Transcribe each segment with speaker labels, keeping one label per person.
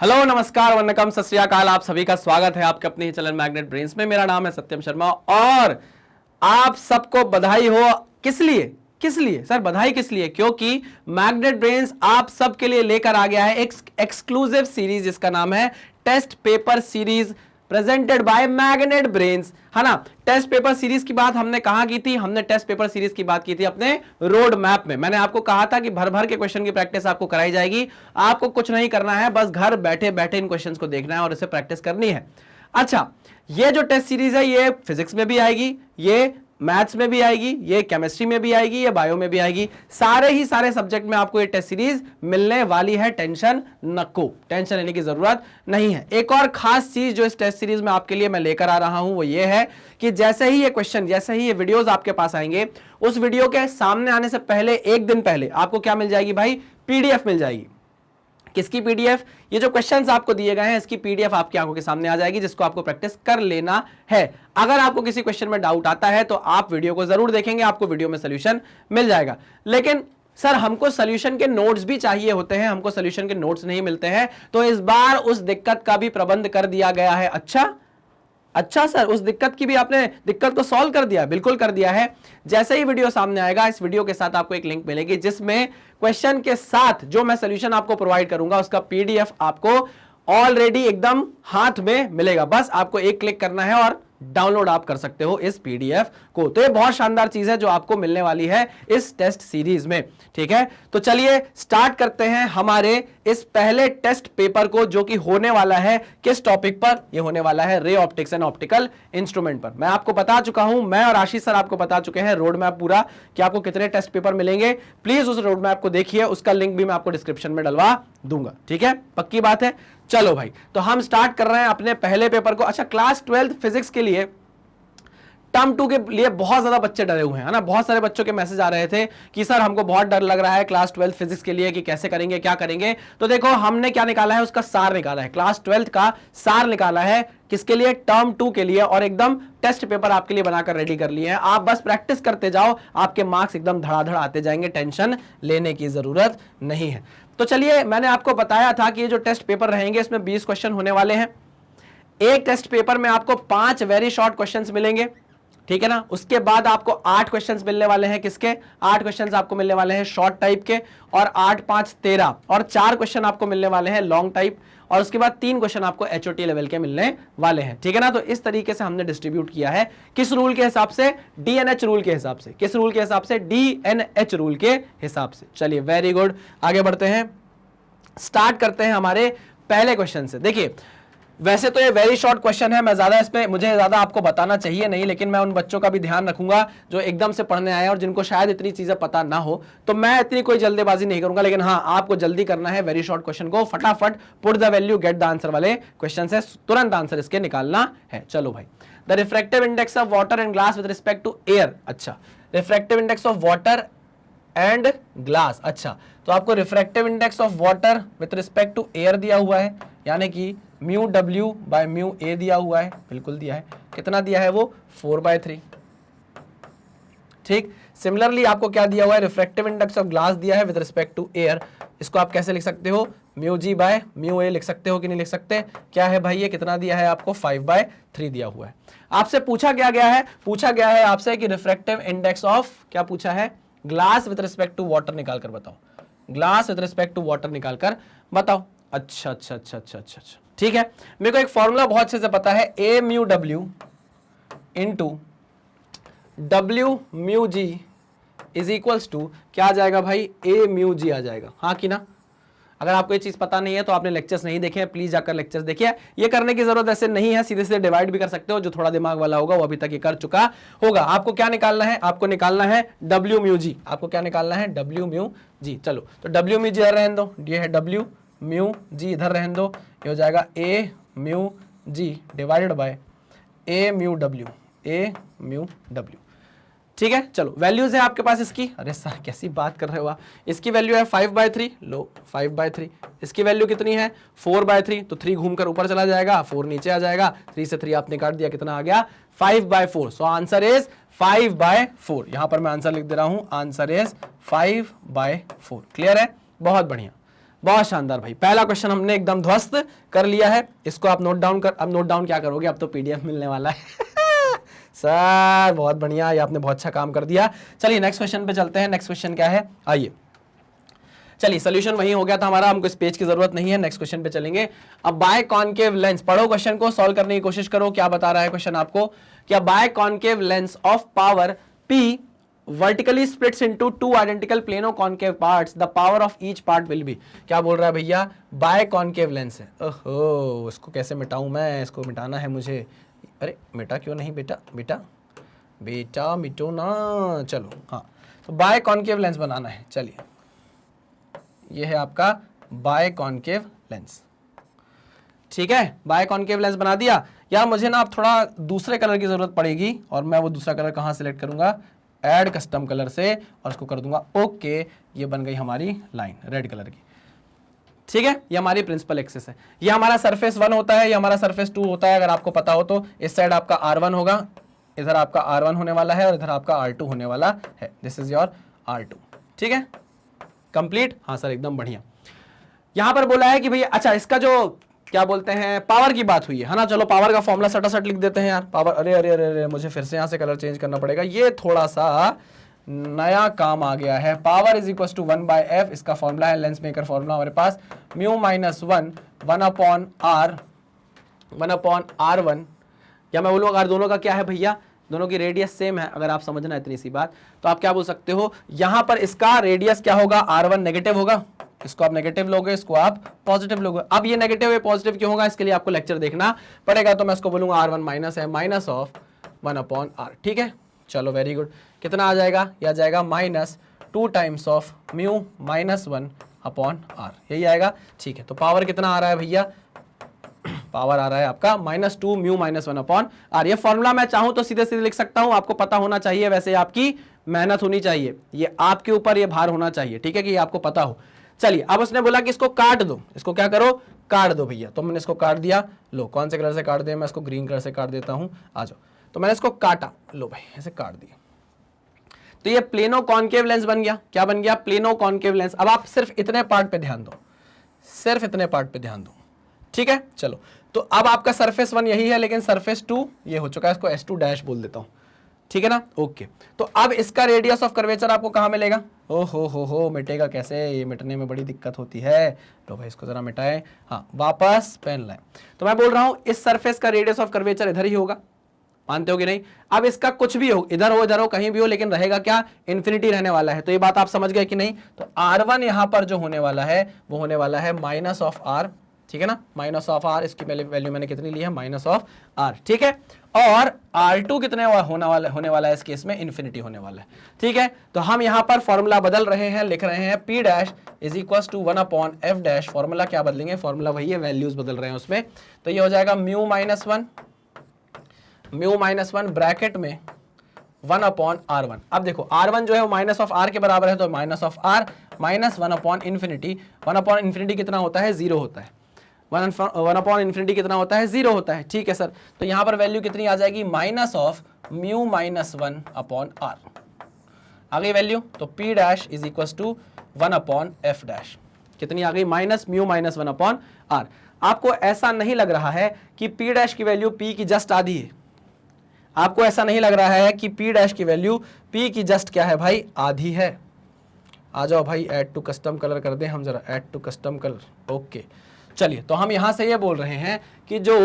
Speaker 1: Hello, नमस्कार, वंदनकम, सत श्री अकाल। आप सभी का स्वागत है आपके अपने ही चैनल मैग्नेट ब्रेन्स में। मेरा नाम है सत्यम शर्मा और आप सबको बधाई हो। किस लिए सर बधाई किस लिए? क्योंकि मैग्नेट ब्रेन्स आप सबके लिए लेकर आ गया है एक एक्सक्लूसिव सीरीज जिसका नाम है test paper series presented by Magnet Brains, है ना। टेस्ट पेपर सीरीज की बात हमने कहां की थी? हमने टेस्ट पेपर सीरीज की बात की थी अपने रोड मैप में। मैंने आपको कहा था कि भर भर के क्वेश्चन की प्रैक्टिस आपको कराई जाएगी। आपको कुछ नहीं करना है, बस घर बैठे बैठे इन क्वेश्चंस को देखना है और इसे प्रैक्टिस करनी है। अच्छा, ये जो टेस्ट सीरीज है ये फिजिक्स में भी आएगी, ये मैथ्स में भी आएगी, ये केमिस्ट्री में भी आएगी, ये बायो में भी आएगी। सारे सब्जेक्ट में आपको ये टेस्ट सीरीज मिलने वाली है। टेंशन लेने की जरूरत नहीं है। एक और खास चीज जो इस टेस्ट सीरीज में आपके लिए मैं लेकर आ रहा हूं वो ये है कि जैसे ही ये क्वेश्चन, जैसे ही ये वीडियोस आपके पास आएंगे, उस वीडियो के सामने आने से पहले एक दिन पहले आपको क्या मिल जाएगी भाई? पीडीएफ मिल जाएगी। किसकी पीडीएफ? ये जो क्वेश्चंस आपको दिए गए हैं इसकी पीडीएफ आपकी आंखों के सामने आ जाएगी, जिसको आपको प्रैक्टिस कर लेना है। अगर आपको किसी क्वेश्चन में डाउट आता है तो आप वीडियो को जरूर देखेंगे, आपको वीडियो में सोल्यूशन मिल जाएगा। लेकिन सर हमको सोल्यूशन के नोट्स भी चाहिए होते हैं, हमको सोल्यूशन के नोट्स नहीं मिलते हैं, तो इस बार उस दिक्कत का भी प्रबंध कर दिया गया है। अच्छा सर, उस दिक्कत की भी आपने दिक्कत को सॉल्व कर दिया? बिल्कुल कर दिया है। जैसे ही वीडियो सामने आएगा, इस वीडियो के साथ आपको एक लिंक मिलेगी जिसमें क्वेश्चन के साथ जो मैं सोल्यूशन आपको प्रोवाइड करूंगा उसका पीडीएफ आपको ऑलरेडी एकदम हाथ में मिलेगा। बस आपको एक क्लिक करना है और डाउनलोड आप कर सकते हो इस पीडीएफ को। तो ये बहुत शानदार चीज है जो आपको मिलने वाली है इस टेस्ट सीरीज में। ठीक है, तो चलिए स्टार्ट करते हैं हमारे इस पहले टेस्ट पेपर को, जो कि होने वाला है किस टॉपिक पर? ये होने वाला है ray optics and optical instrument पर। मैं आपको बता चुका हूं, मैं और आशीष सर आपको बता चुके हैं रोड मैप पूरा कि आपको कितने टेस्ट पेपर मिलेंगे। प्लीज उस रोड मैप को देखिए, उसका लिंक भी मैं आपको डिस्क्रिप्शन में डलवा दूंगा। ठीक है, पक्की बात है। चलो भाई, तो हम स्टार्ट कर रहे हैं अपने पहले पेपर को। अच्छा, क्लास 12 फिजिक्स के लिए टर्म 2 के लिए बहुत ज्यादा बच्चे डरे हुए हैं, है ना। बहुत सारे बच्चों के मैसेज आ रहे थे कि सर हमको बहुत डर लग रहा है क्लास 12 फिजिक्स के लिए कि कैसे करेंगे, क्या करेंगे। तो देखो हमने क्या निकाला है, उसका सार निकाला है। क्लास 12 का सार निकाला है किसके लिए? टर्म 2 के लिए। और एकदम टेस्ट पेपर आपके लिए बनाकर रेडी कर लिए हैं। आप बस प्रैक्टिस करते जाओ, आपके मार्क्स एकदम धड़ाधड़ आते जाएंगे, टेंशन लेने की जरूरत नहीं है। तो चलिए, मैंने आपको बताया था कि ये जो टेस्ट पेपर रहेंगे इसमें 20 क्वेश्चन होने वाले हैं। एक टेस्ट पेपर में आपको 5 वेरी शॉर्ट क्वेश्चंस मिलेंगे, ठीक है ना। उसके बाद आपको 8 क्वेश्चंस मिलने वाले हैं। किसके? 8 क्वेश्चंस आपको मिलने वाले हैं शॉर्ट टाइप के, और 8 5 13, और 4 क्वेश्चन आपको मिलने वाले हैं लॉन्ग टाइप, और उसके बाद 3 क्वेश्चन आपको एचओटी लेवल के मिलने वाले हैं। ठीक है ना। तो इस तरीके से हमने डिस्ट्रीब्यूट किया है। किस रूल के हिसाब से? डीएनएच रूल के हिसाब से। किस रूल के हिसाब से? डीएनएच रूल के हिसाब से। चलिए, वेरी गुड, आगे बढ़ते हैं, स्टार्ट करते हैं हमारे पहले क्वेश्चन से। देखिए, वैसे तो ये वेरी शॉर्ट क्वेश्चन है, मैं ज्यादा इसमें मुझे ज्यादा आपको बताना चाहिए नहीं, लेकिन मैं उन बच्चों का भी ध्यान रखूंगा जो एकदम से पढ़ने आए और जिनको शायद इतनी चीजें पता ना हो। तो मैं इतनी कोई जल्दीबाजी नहीं करूंगा, लेकिन हाँ, आपको जल्दी करना है वेरी शॉर्ट क्वेश्चन को। फटाफट put the value get the answer वाले क्वेश्चन है, तुरंत आंसर इसके निकालना है। चलो भाई, the refractive index of water and glass with respect to air. अच्छा, refractive index of water and glass. अच्छा, तो आपको refractive index of water with respect to air दिया हुआ है, यानी कि म्यू डब्ल्यू बाय म्यू ए दिया हुआ है। बिल्कुल दिया है। कितना दिया है वो? 4/3। ठीक। सिमिलरली आपको क्या दिया हुआ है? रिफ्रैक्टिव इंडेक्स ऑफ ग्लास दिया है विद रिस्पेक्ट टू एयर। इसको आप कैसे लिख सकते हो? म्यू जी बाय म्यू ए लिख सकते हो कि नहीं लिख सकते? क्या है भाई ये? कितना दिया है आपको? 5/3 दिया हुआ है। आपसे पूछा क्या गया है? पूछा गया है आपसे कि रिफ्रैक्टिव इंडेक्स ऑफ, क्या पूछा है? Glass with respect to water निकाल कर बताओ। Glass with respect to water निकाल कर बताओ। अच्छा, ठीक है। मेरे को एक फॉर्मूला बहुत अच्छे से पता है, ए mu W into W mu G is equals to क्या आ जाएगा भाई? ए म्यू जी आ जाएगा। हाँ कि ना? अगर आपको ये चीज पता नहीं है तो आपने लेक्चर्स नहीं देखे हैं, प्लीज जाकर लेक्चर्स देखिए। ये करने की जरूरत ऐसे नहीं है, सीधे सीधे डिवाइड भी कर सकते हो। जो थोड़ा दिमाग वाला होगा वो अभी तक ये कर चुका होगा। आपको क्या निकालना है? आपको निकालना है डब्ल्यू म्यू जी। आपको क्या निकालना है? W mu G. चलो, तो डब्ल्यू म्यू जी इधर रहने दो, ये है डब्ल्यू म्यू जी, इधर रहने दो, ये हो जाएगा a mu g divided by a mu डब्ल्यू, ए म्यू डब्ल्यू। ठीक है, चलो वैल्यूज है आपके पास इसकी। अरे सर कैसी बात कर रहे हो आप? इसकी वैल्यू है 5/3, लो 5/3। इसकी वैल्यू कितनी है? 4/3। तो 3 घूमकर ऊपर चला जाएगा, 4 नीचे आ जाएगा, 3 से 3 आपने काट दिया, कितना आ गया? 5/4। So answer is 5/4। यहां पर मैं आंसर लिख दे रहा हूं, आंसर इज 5/4। क्लियर है? बहुत बढ़िया, बहुत शानदार भाई, पहला क्वेश्चन हमने एकदम ध्वस्त कर लिया है। इसको आप नोट डाउन कर, अब नोट डाउन क्या करोगे, अब तो पीडीएफ मिलने वाला है सर बहुत बढ़िया, ये आपने बहुत अच्छा काम कर दिया। चलिए नेक्स्ट क्वेश्चन पे चलते हैं। नेक्स्ट क्वेश्चन क्या है, आइए। चलिए सोल्यूशन वही हो गया था हमारा, हमको इस पेज की जरूरत नहीं है। नेक्स्ट क्वेश्चन पे चलेंगे। अब बाय कॉनकेव लेंस, पढ़ो क्वेश्चन को, सॉल्व करने की कोशिश करो। क्या बता रहा है क्वेश्चन आपको, क्या biconcave lens of power P vertically splits into two identical plano concave parts, the power of each part will be। क्या बोल रहा है भैया, बाय कॉनकेव लेंस है। ओहो, इसको कैसे मिटाऊं मैं, इसको मिटाना है मुझे। अरे मिटा क्यों नहीं बेटा, बेटा बेटा मिटो ना। चलो हाँ, तो बाय कॉनकेव लेंस बनाना है। चलिए ये है आपका बाय कॉनकेव लेंस, ठीक है। बाय कॉनकेव लेंस बना दिया। यार मुझे ना अब थोड़ा दूसरे कलर की जरूरत पड़ेगी, और मैं वो दूसरा कलर कहाँ सेलेक्ट करूंगा, ऐड कस्टम कलर से, और उसको कर दूंगा ओके। ये बन गई हमारी लाइन रेड कलर की, ठीक है। ये हमारी प्रिंसिपल एक्सिस है। ये हमारा सरफेस 1 होता है, ये हमारा सरफेस 2 होता है। अगर आपको पता हो तो इस साइड आपका R1 होगा, इधर आपका R1 होने वाला है, और इधर आपका R2 होने वाला है। दिस इज योर R2, ठीक है। कंप्लीट, हाँ सर एकदम बढ़िया। यहां पर बोला है कि भैया अच्छा, इसका जो क्या बोलते हैं पावर की बात हुई है ना। चलो पावर का फॉर्मूला सटासट लिख देते हैं यार। पावर, अरे अरे अरे अरे मुझे फिर से यहां से कलर चेंज करना पड़ेगा, ये थोड़ा सा नया काम आ गया है। Power is equal to 1/f, इसका फॉर्मूला है, लेंस मेकर फॉर्मूला हमारे पास, म्यू माइनस 1 1/r1, या मैं बोलूँ अगर दोनों का क्या है भैया, दोनों की रेडियस सेम है, अगर आप समझना इतनी सी बात, तो आप क्या बोल सकते हो, यहां पर इसका रेडियस क्या होगा, r1 नेगेटिव होगा, इसको आप नेगेटिव लोगे, इसको आप पॉजिटिव लोगे। अब ये नेगेटिव है, पॉजिटिव क्यों होगा, इसके लिए आपको लेक्चर देखना पड़ेगा। तो मैं इसको बोलूंगा r1 माइनस है, माइनस ऑफ 1/r, ठीक है। चलो वेरी गुड, कितना आ जाएगा, यह आ जाएगा -2 times of mu minus 1/r, यही आएगा, ठीक है। तो पावर कितना आ रहा है भैया, पावर आ रहा है आपका -2 म्यू माइनस 1/r। ये फॉर्मूला मैं चाहूं तो सीधे सीधे लिख सकता हूं, आपको पता होना चाहिए, वैसे आपकी मेहनत होनी चाहिए, ये आपके ऊपर ये भार होना चाहिए, ठीक है, कि ये आपको पता हो। चलिए अब उसने बोला कि इसको काट दो, इसको क्या करो, काट दो भैया। तो मैंने इसको काट दिया, लो कौन से कलर से काट दिया, मैं इसको ग्रीन कलर से काट देता हूं, आ जाओ। तो मैंने इसको काटा, लो भाई ऐसे काट दिया, तो ये प्लेनो कॉनकेव लेंस बन गया। क्या बन गया, प्लेनो कॉनकेव लेंस। अब आप सिर्फ इतने पार्ट पे ध्यान दो, सिर्फ इतने पार्ट पे ध्यान दो, ठीक है। चलो तो अब आपका सरफेस 1 यही है, लेकिन सरफेस 2 ये हो चुका है, इसको S2 डैश बोल देता हूं, ठीक है ना, ओके। तो अब इसका रेडियस ऑफ कर्वेचर आपको कहां मिलेगा, ओ हो मिटेगा कैसे, ये मिटने में बड़ी दिक्कत होती है। तो भाई इसको जरा मिटाएं, हाँ वापस पेन लाएं। तो मैं बोल रहा हूं इस सरफेस का रेडियस ऑफ कर्वेचर इधर ही होगा, मानते हो कि नहीं। अब इसका कुछ भी हो, इधर हो कहीं भी हो, लेकिन रहेगा क्या, इन्फिनिटी रहने वाला है। तो ये बात आप समझ गए कि नहीं। तो R1 यहां पर जो होने वाला है वो होने वाला है माइनस ऑफ R, ठीक है ना, माइनस ऑफ R, इसकी वैल्यू मैंने कितनी ली है, माइनस ऑफ R, ठीक है। और R2 कितने होने वाला है इस केस में, इन्फिनिटी होने वाला है, ठीक है। तो हम यहां पर फॉर्मूला बदल रहे हैं, लिख रहे हैं P dash is equal to 1/f dash. Formula क्या बदलेंगे, फॉर्मूला वही है, वैल्यूज बदल रहे हैं उसमें। तो ये हो जाएगा म्यू माइनस 1 ब्रैकेट में 1/r1। अब देखो R1 जो है वो माइनस ऑफ R के बराबर है, तो माइनस ऑफ R माइनस 1/इन्फिनिटी। 1/इन्फिनिटी कितना होता है, 0 होता है। 1/इन्फिनिटी कितना होता है, 0 होता है, ठीक है सर। तो यहां पर वैल्यू कितनी आ जाएगी, minus of mu minus 1/r आ गई वैल्यू। तो P dash is equal to 1/f dash, कितनी आ गई, माइनस म्यू माइनस 1/r। आपको ऐसा नहीं लग रहा है कि P डैश की वैल्यू P की जस्ट आधी है, आपको ऐसा नहीं लग रहा है कि P डैश की वैल्यू P की जस्ट क्या है भाई, आधी है। आ जाओ भाई ऐड टू कस्टम कलर कर दें हम जरा, add to custom colour, okay. चलिए तो हम यहां से ये बोल रहे हैं कि जो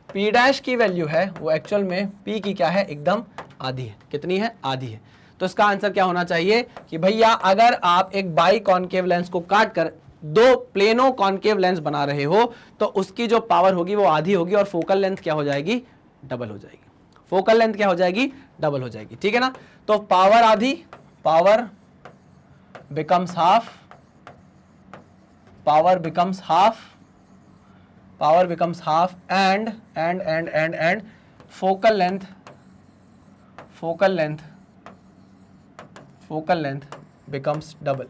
Speaker 1: P डैश की वैल्यू है वो एक्चुअल में P की क्या है, एकदम आधी है। कितनी है, आधी है। तो इसका आंसर क्या होना चाहिए कि भैया अगर आप एक बाई कॉनकेव लेंस को काट कर दो प्लेनो कॉनकेव लेंस बना रहे हो तो उसकी जो पावर होगी वो आधी होगी, और फोकल लेंथ क्या हो जाएगी, डबल हो जाएगी। फोकल लेंथ क्या हो जाएगी, डबल हो जाएगी, ठीक है ना। तो पावर आधी, power becomes half, power becomes half, power becomes half, and focal length, focal length, focal length becomes double,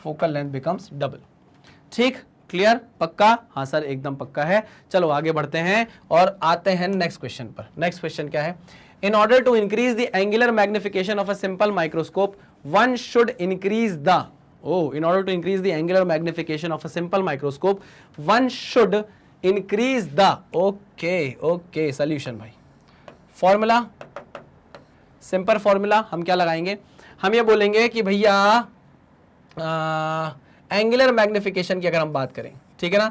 Speaker 1: focal length becomes double, ठीक, क्लियर, पक्का, हाँ सर एकदम पक्का है। चलो आगे बढ़ते हैं और आते हैं नेक्स्ट क्वेश्चन पर। नेक्स्ट क्वेश्चन क्या है, In order to increase the angular magnification of a simple microscope, one should increase the, in order to increase the angular magnification of a simple microscope, one should increase the, okay, solution भाई, formula, simple formula हम क्या लगाएंगे, हम ये बोलेंगे कि भैया angular magnification की अगर हम बात करें, ठीक है ना,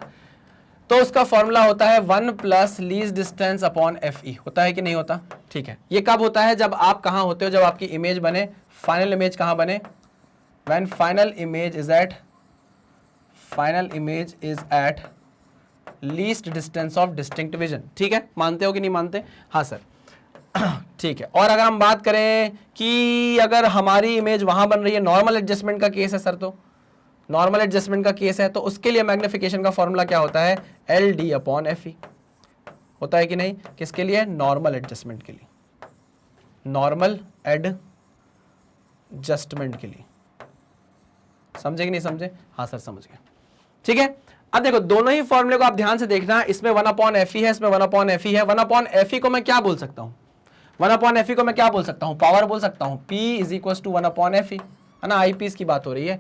Speaker 1: तो उसका फॉर्मूला होता है 1 plus least distance upon F E, होता है कि नहीं होता, ठीक है। ये कब होता है, जब आप कहां होते हो, जब आपकी इमेज बने, फाइनल इमेज कहां बने, when final image is at least distance of distinct vision, ठीक है, मानते हो कि नहीं मानते, हाँ सर, ठीक है। और अगर हम बात करें कि अगर हमारी इमेज वहां बन रही है, नॉर्मल एडजस्टमेंट का केस है सर, तो नॉर्मल एडजस्टमेंट का केस है, तो उसके लिए मैग्निफिकेशन का फॉर्मूला क्या होता है, L D upon F E, होता है कि नहीं, किसके लिए, नॉर्मल एडजस्टमेंट के लिए, नॉर्मल एडजस्टमेंट के लिए, समझे कि नहीं समझे, हाँ सर समझ गए, ठीक है। अब देखो दोनों ही फॉर्मूले को आप ध्यान से देखना, इसमें 1 अपॉन एफ ई है, इसमें 1 अपॉन एफ ई है। 1 अपॉन एफ ई को मैं क्या बोल सकता हूं, 1 अपॉन एफ ई को मैं क्या बोल सकता हूं, पावर बोल सकता हूं, P is equal to 1 upon F e, है ना, आई पीस की बात हो रही है,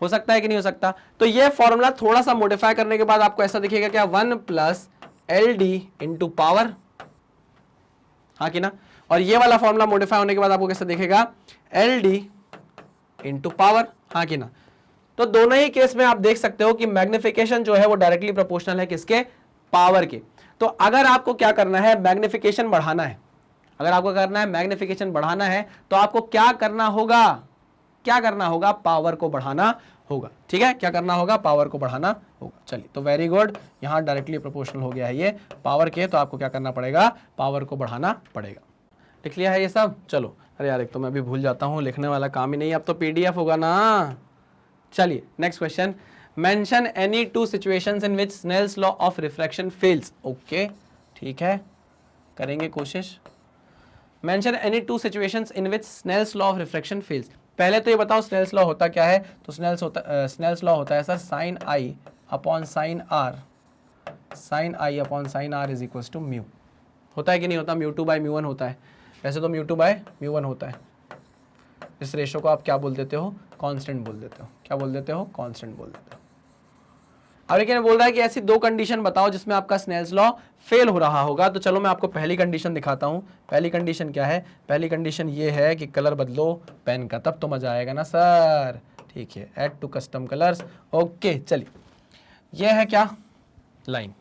Speaker 1: हो सकता है कि नहीं हो सकता। तो ये फॉर्मूला थोड़ा सा मॉडिफाई करने के बाद आपको ऐसा दिखेगा क्या, 1 plus L D into power, हाँ कि ना, और ये वाला फॉर्मूला मॉडिफाई होने के बाद आपको कैसा दिखेगा, एल डी इंटू पावर, हाँ कि ना। तो दोनों ही केस में आप देख सकते हो कि मैग्निफिकेशन जो है वो डायरेक्टली प्रोपोर्शनल है किसके, पावर के। तो अगर आपको क्या करना है, मैग्निफिकेशन बढ़ाना है, अगर आपको करना है मैग्निफिकेशन बढ़ाना है, तो आपको क्या करना होगा, पावर को बढ़ाना होगा, ठीक है, क्या करना होगा, पावर को बढ़ाना होगा। चलिए, तो वेरी गुड, यहां डायरेक्टली प्रोपोर्शनल हो गया है ये पावर के, तो आपको क्या करना पड़ेगा, पावर को बढ़ाना पड़ेगा। लिख लिया है ये सब, चलो, अरे यार एक तो मैं भी भूल जाता हूं, लिखने वाला काम ही नहीं, अब तो पीडीएफ होगा ना। चलिए next question, mention any 2 situations in which Snell's law of refraction fails, okay, ठीक है, करेंगे कोशिश। Mention any 2 situations in which Snell's law of refraction fails. पहले तो ये बताओ स्नेल्स लॉ होता क्या है, तो स्नेल्स लॉ होता है sir sine i upon sine r, sine i upon sine r is equal to mu, होता है कि नहीं होता, म्यू 2 बाई म्यू 1 होता है, वैसे तो म्यू 2 बाई म्यू 1 होता है। इस रेशो को आप क्या बोल देते हो, कांस्टेंट बोल देते हो, क्या बोल देते हो, कांस्टेंट बोल देते हो। अब लेकिन बोल रहा है कि ऐसी 2 कंडीशन बताओ जिसमें आपका स्नेल्स लॉ फेल हो रहा होगा, तो चलो मैं आपको पहली कंडीशन दिखाता हूं। पहली कंडीशन क्या है, पहली कंडीशन ये है कि कलर बदलो पेन का, तब तो मजा आएगा ना सर, ठीक है, add to custom colours, okay. चलिए, ये है क्या, लाइन,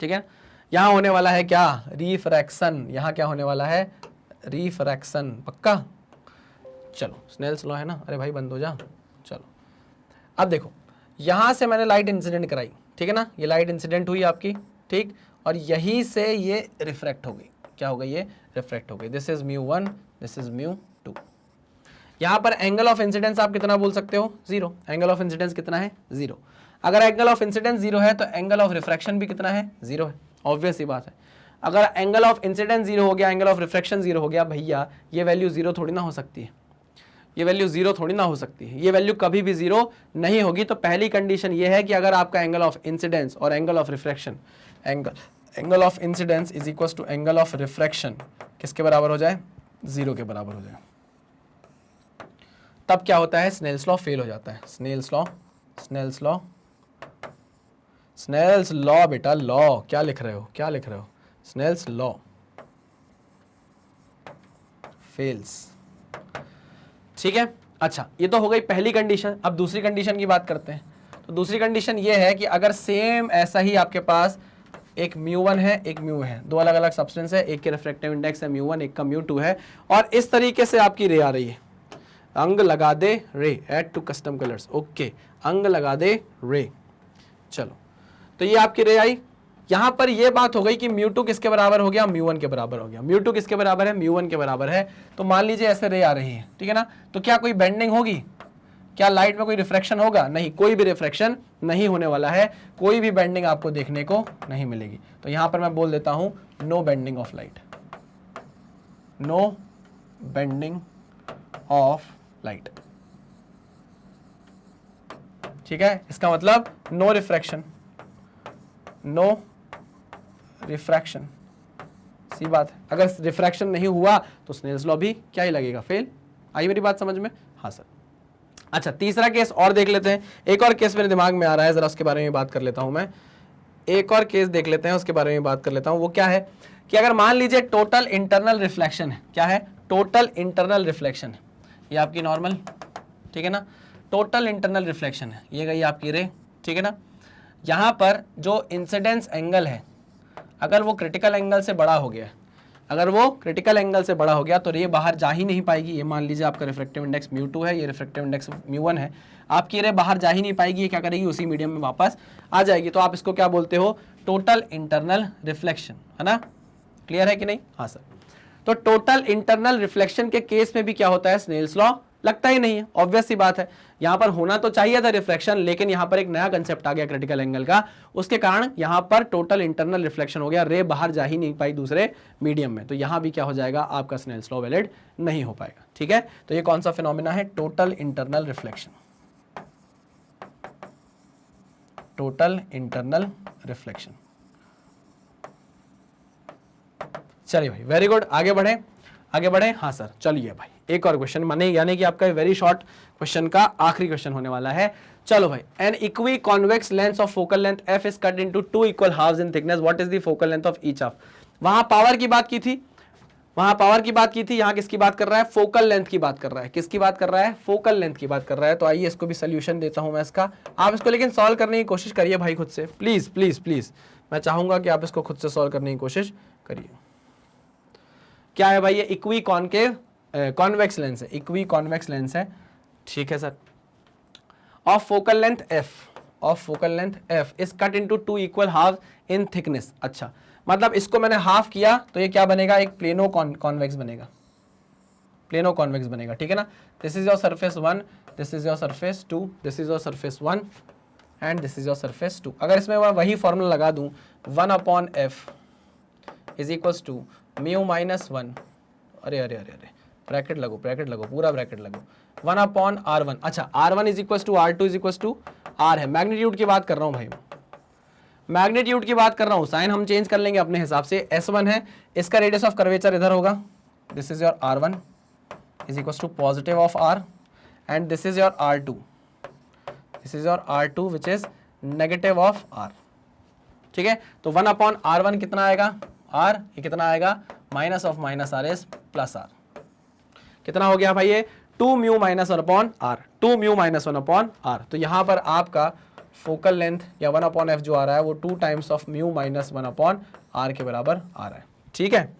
Speaker 1: ठीक है, यहां होने वाला है क्या, रिफ्रैक्शन, यहां क्या होने वाला है, रिफ्रैक्शन, पक्का। चलो स्नेल्स लॉ है ना, अरे भाई बंद हो जा, चलो। अब देखो यहां से मैंने लाइट इंसिडेंट कराई, ठीक है ना, ये लाइट इंसिडेंट हुई आपकी, ठीक, और यहीं से ये रिफ्रैक्ट हो गई, क्या हो गई, ये रिफ्रैक्ट हो गई, this is mu 1, this is mu 2। यहां पर एंगल ऑफ इंसिडेंस आप कितना बोल सकते हो, 0, एंगल ऑफ इंसिडेंस कितना है, 0। अगर एंगल ऑफ इंसिडेंस 0 है तो एंगल ऑफ रिफ्रैक्शन भी कितना है, 0 है, ऑब्वियस ही बात है। अगर एंगल ऑफ इंसिडेंस 0 हो गया, एंगल ऑफ रिफ्रैक्शन 0 हो गया, भैया ये वैल्यू 0 थोड़ी ना हो सकती है, ये वैल्यू 0 थोड़ी ना हो सकती है, ये वैल्यू कभी भी 0 नहीं होगी। तो पहली कंडीशन ये है कि अगर आपका एंगल ऑफ इंसिडेंस और angle of refraction, angle of incidence is equal to angle of refraction किसके बराबर हो जाए, 0 के बराबर हो जाए, तब क्या होता है, स्नेल्स लॉ फेल हो जाता है। Snell's law, Snell's law, Snell's law बेटा, लॉ क्या लिख रहे हो, क्या लिख रहे हो, स्नेल्स लॉ फेल्स, ठीक है। अच्छा, ये तो हो गई पहली कंडीशन। अब दूसरी कंडीशन की बात करते हैं। तो दूसरी कंडीशन ये है कि अगर सेम ऐसा ही आपके पास एक μ1 है, एक म्यू है, 2 अलग अलग सब्सटेंस है, एक के रिफ्रैक्टिव इंडेक्स है μ1, एक का μ2 है, और इस तरीके से आपकी रे आ रही है, अंग लगा दे रे, add to custom colours, okay, अंग लगा दे रे। चलो, तो ये आपकी रे आई। यहां पर ये बात हो गई कि μ2 किसके बराबर हो गया, μ1 के बराबर हो गया। μ2 किसके बराबर है, μ1 के बराबर है। तो मान लीजिए ऐसे रे आ रही है, ठीक है ना, तो क्या कोई बेंडिंग होगी, क्या लाइट में कोई रिफ्रैक्शन होगा, नहीं, कोई भी रिफ्रैक्शन नहीं होने वाला है, कोई भी बेंडिंग आपको देखने को नहीं मिलेगी। तो यहां पर मैं बोल देता हूं no bending of light, no bending of light, ठीक है। इसका मतलब नो रिफ्रैक्शन, नो रिफ्रैक्शन, सी बात है, अगर रिफ्रैक्शन नहीं हुआ तो स्नेल्स लॉ भी क्या ही लगेगा, फेल। आई मेरी बात समझ में? हाँ सर। अच्छा, तीसरा केस और देख लेते हैं। एक और केस मेरे दिमाग में आ रहा है, जरा उसके बारे में बात कर लेता हूं मैं। एक और केस देख लेते हैं, उसके बारे में बात कर लेता हूं। वो क्या है कि अगर मान लीजिए टोटल इंटरनल रिफ्लेक्शन है, क्या है, टोटल इंटरनल रिफ्लेक्शन है, ये आपकी नॉर्मल, ठीक है ना, टोटल इंटरनल रिफ्लेक्शन है, ये गई आपकी रे, ठीक है ना। यहां पर जो इंसिडेंस एंगल है, अगर वो क्रिटिकल एंगल से बड़ा हो गया, अगर वो क्रिटिकल एंगल से बड़ा हो गया तो रे बाहर जा ही नहीं पाएगी। ये मान लीजिए आपका रिफ्रैक्टिव इंडेक्स μ2 है, ये रिफ्रैक्टिव इंडेक्स μ1 है, आपकी रे बाहर जा ही नहीं पाएगी, ये क्या करेगी, उसी मीडियम में वापस आ जाएगी। तो आप इसको क्या बोलते हो, टोटल इंटरनल रिफ्लेक्शन, है ना। क्लियर है कि नहीं? हाँ सर। तो टोटल इंटरनल रिफ्लेक्शन के केस में भी क्या होता है, स्नेल्स लॉ लगता ही नहीं है, ऑब्वियस सी बात है। यहां पर होना तो चाहिए था रिफ्लेक्शन, लेकिन यहां पर एक नया कंसेप्ट आ गया क्रिटिकल एंगल का, उसके कारण यहां पर टोटल इंटरनल रिफ्लेक्शन हो गया, रे बाहर जा ही नहीं पाई दूसरे मीडियम में, तो यहां भी क्या हो जाएगा, आपका स्नेल्स लॉ वैलिड नहीं हो पाएगा। ठीक है, तो ये कौन सा फिनोमिना है, total internal reflection, total internal reflection. चलिए भाई, वेरी गुड, आगे बढ़े, आगे बढ़े। हाँ सर, चलिए भाई, एक और क्वेश्चन, माने यानी कि आपका वेरी शॉर्ट क्वेश्चन का आखिरी क्वेश्चन होने वाला है। चलो भाई, an equiconvex lens of focal length f is cut into two equal halves in thickness, what is the focal length of each of. वहां पावर की बात की थी, वहां पावर की बात की थी, यहां किसकी बात कर रहा है, फोकल लेंथ की बात कर रहा है। किसकी बात कर रहा है, फोकल लेंथ की बात कर रहा है। तो आइए इसको भी सोल्यूशन देता हूं मैं इसका, आप इसको लेकिन सॉल्व करने की कोशिश करिए भाई खुद से, प्लीज प्लीज प्लीज, मैं चाहूंगा कि आप इसको खुद से सॉल्व करने की कोशिश करिए। क्या है भाई, ये इक्वी कॉन्केव कॉन्वेक्स लेंस है, इक्वी कॉन्वेक्स लेंस है, ठीक है sir, of focal length F, of focal length f is cut into two equal half in thickness. अच्छा, मतलब इसको मैंने हाफ किया तो ये क्या बनेगा, एक प्लेनो कॉन्वेक्स बनेगा, प्लेनो कॉन्वेक्स बनेगा, ठीक है ना। This is your surface 1, this is your surface 2, this is your surface 1 and this is your surface 2। अगर इसमें मैं वही फॉर्मूला लगा दूं, 1/f is equals to mu minus 1, अरे अरे अरे अरे, ब्रैकेट लगो, ब्रैकेट लगो, पूरा ब्रैकेट लगो, 1/r1। अच्छा, r1 is equals to r2 is equals to r है, मैग्नीट्यूड की बात कर रहा हूं भाई, मैग्नीट्यूड की बात कर रहा हूं, साइन हम चेंज कर लेंगे अपने हिसाब से। s1 है, इसका रेडियस ऑफ कर्वेचर इधर होगा, this is your r1 is equals to positive of r and this is your r2, this is your r2 which is negative of r, ठीक है। तो 1/r1 कितना आएगा, r, ये कितना आएगा, minus of minus r is plus r, कितना हो गया भाई ये, 2 mu minus 1/r, 2 mu minus 1/r। तो यहां पर आपका फोकल लेंथ या 1/f जो आ रहा है वो 2 times of mu minus 1/r के बराबर आ रहा है, ठीक है।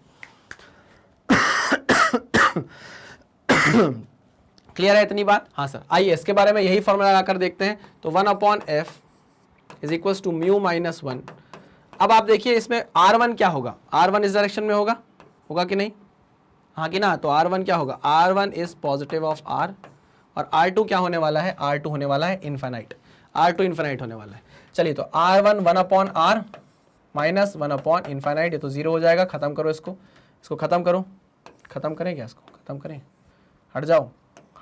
Speaker 1: क्लियर है इतनी बात? हाँ सर। आइए इसके बारे में यही फॉर्मूला लगाकर देखते हैं। तो 1/f is equals to mu minus 1। अब आप देखिए इसमें r1 क्या होगा, r1 इस डायरेक्शन में होगा, होगा कि नहीं, हाँ कि ना। तो r1 क्या होगा, r1 is positive of r और r2 क्या होने वाला है, r2 होने वाला है इन्फाइनाइट, r2 इन्फाइनाइट होने वाला है। चलिए, तो r1 1/r माइनस 1/इन्फाइनाइट, ये तो 0 हो जाएगा। खत्म करो इसको, इसको खत्म करो, खत्म करें क्या, इसको खत्म करें, हट जाओ,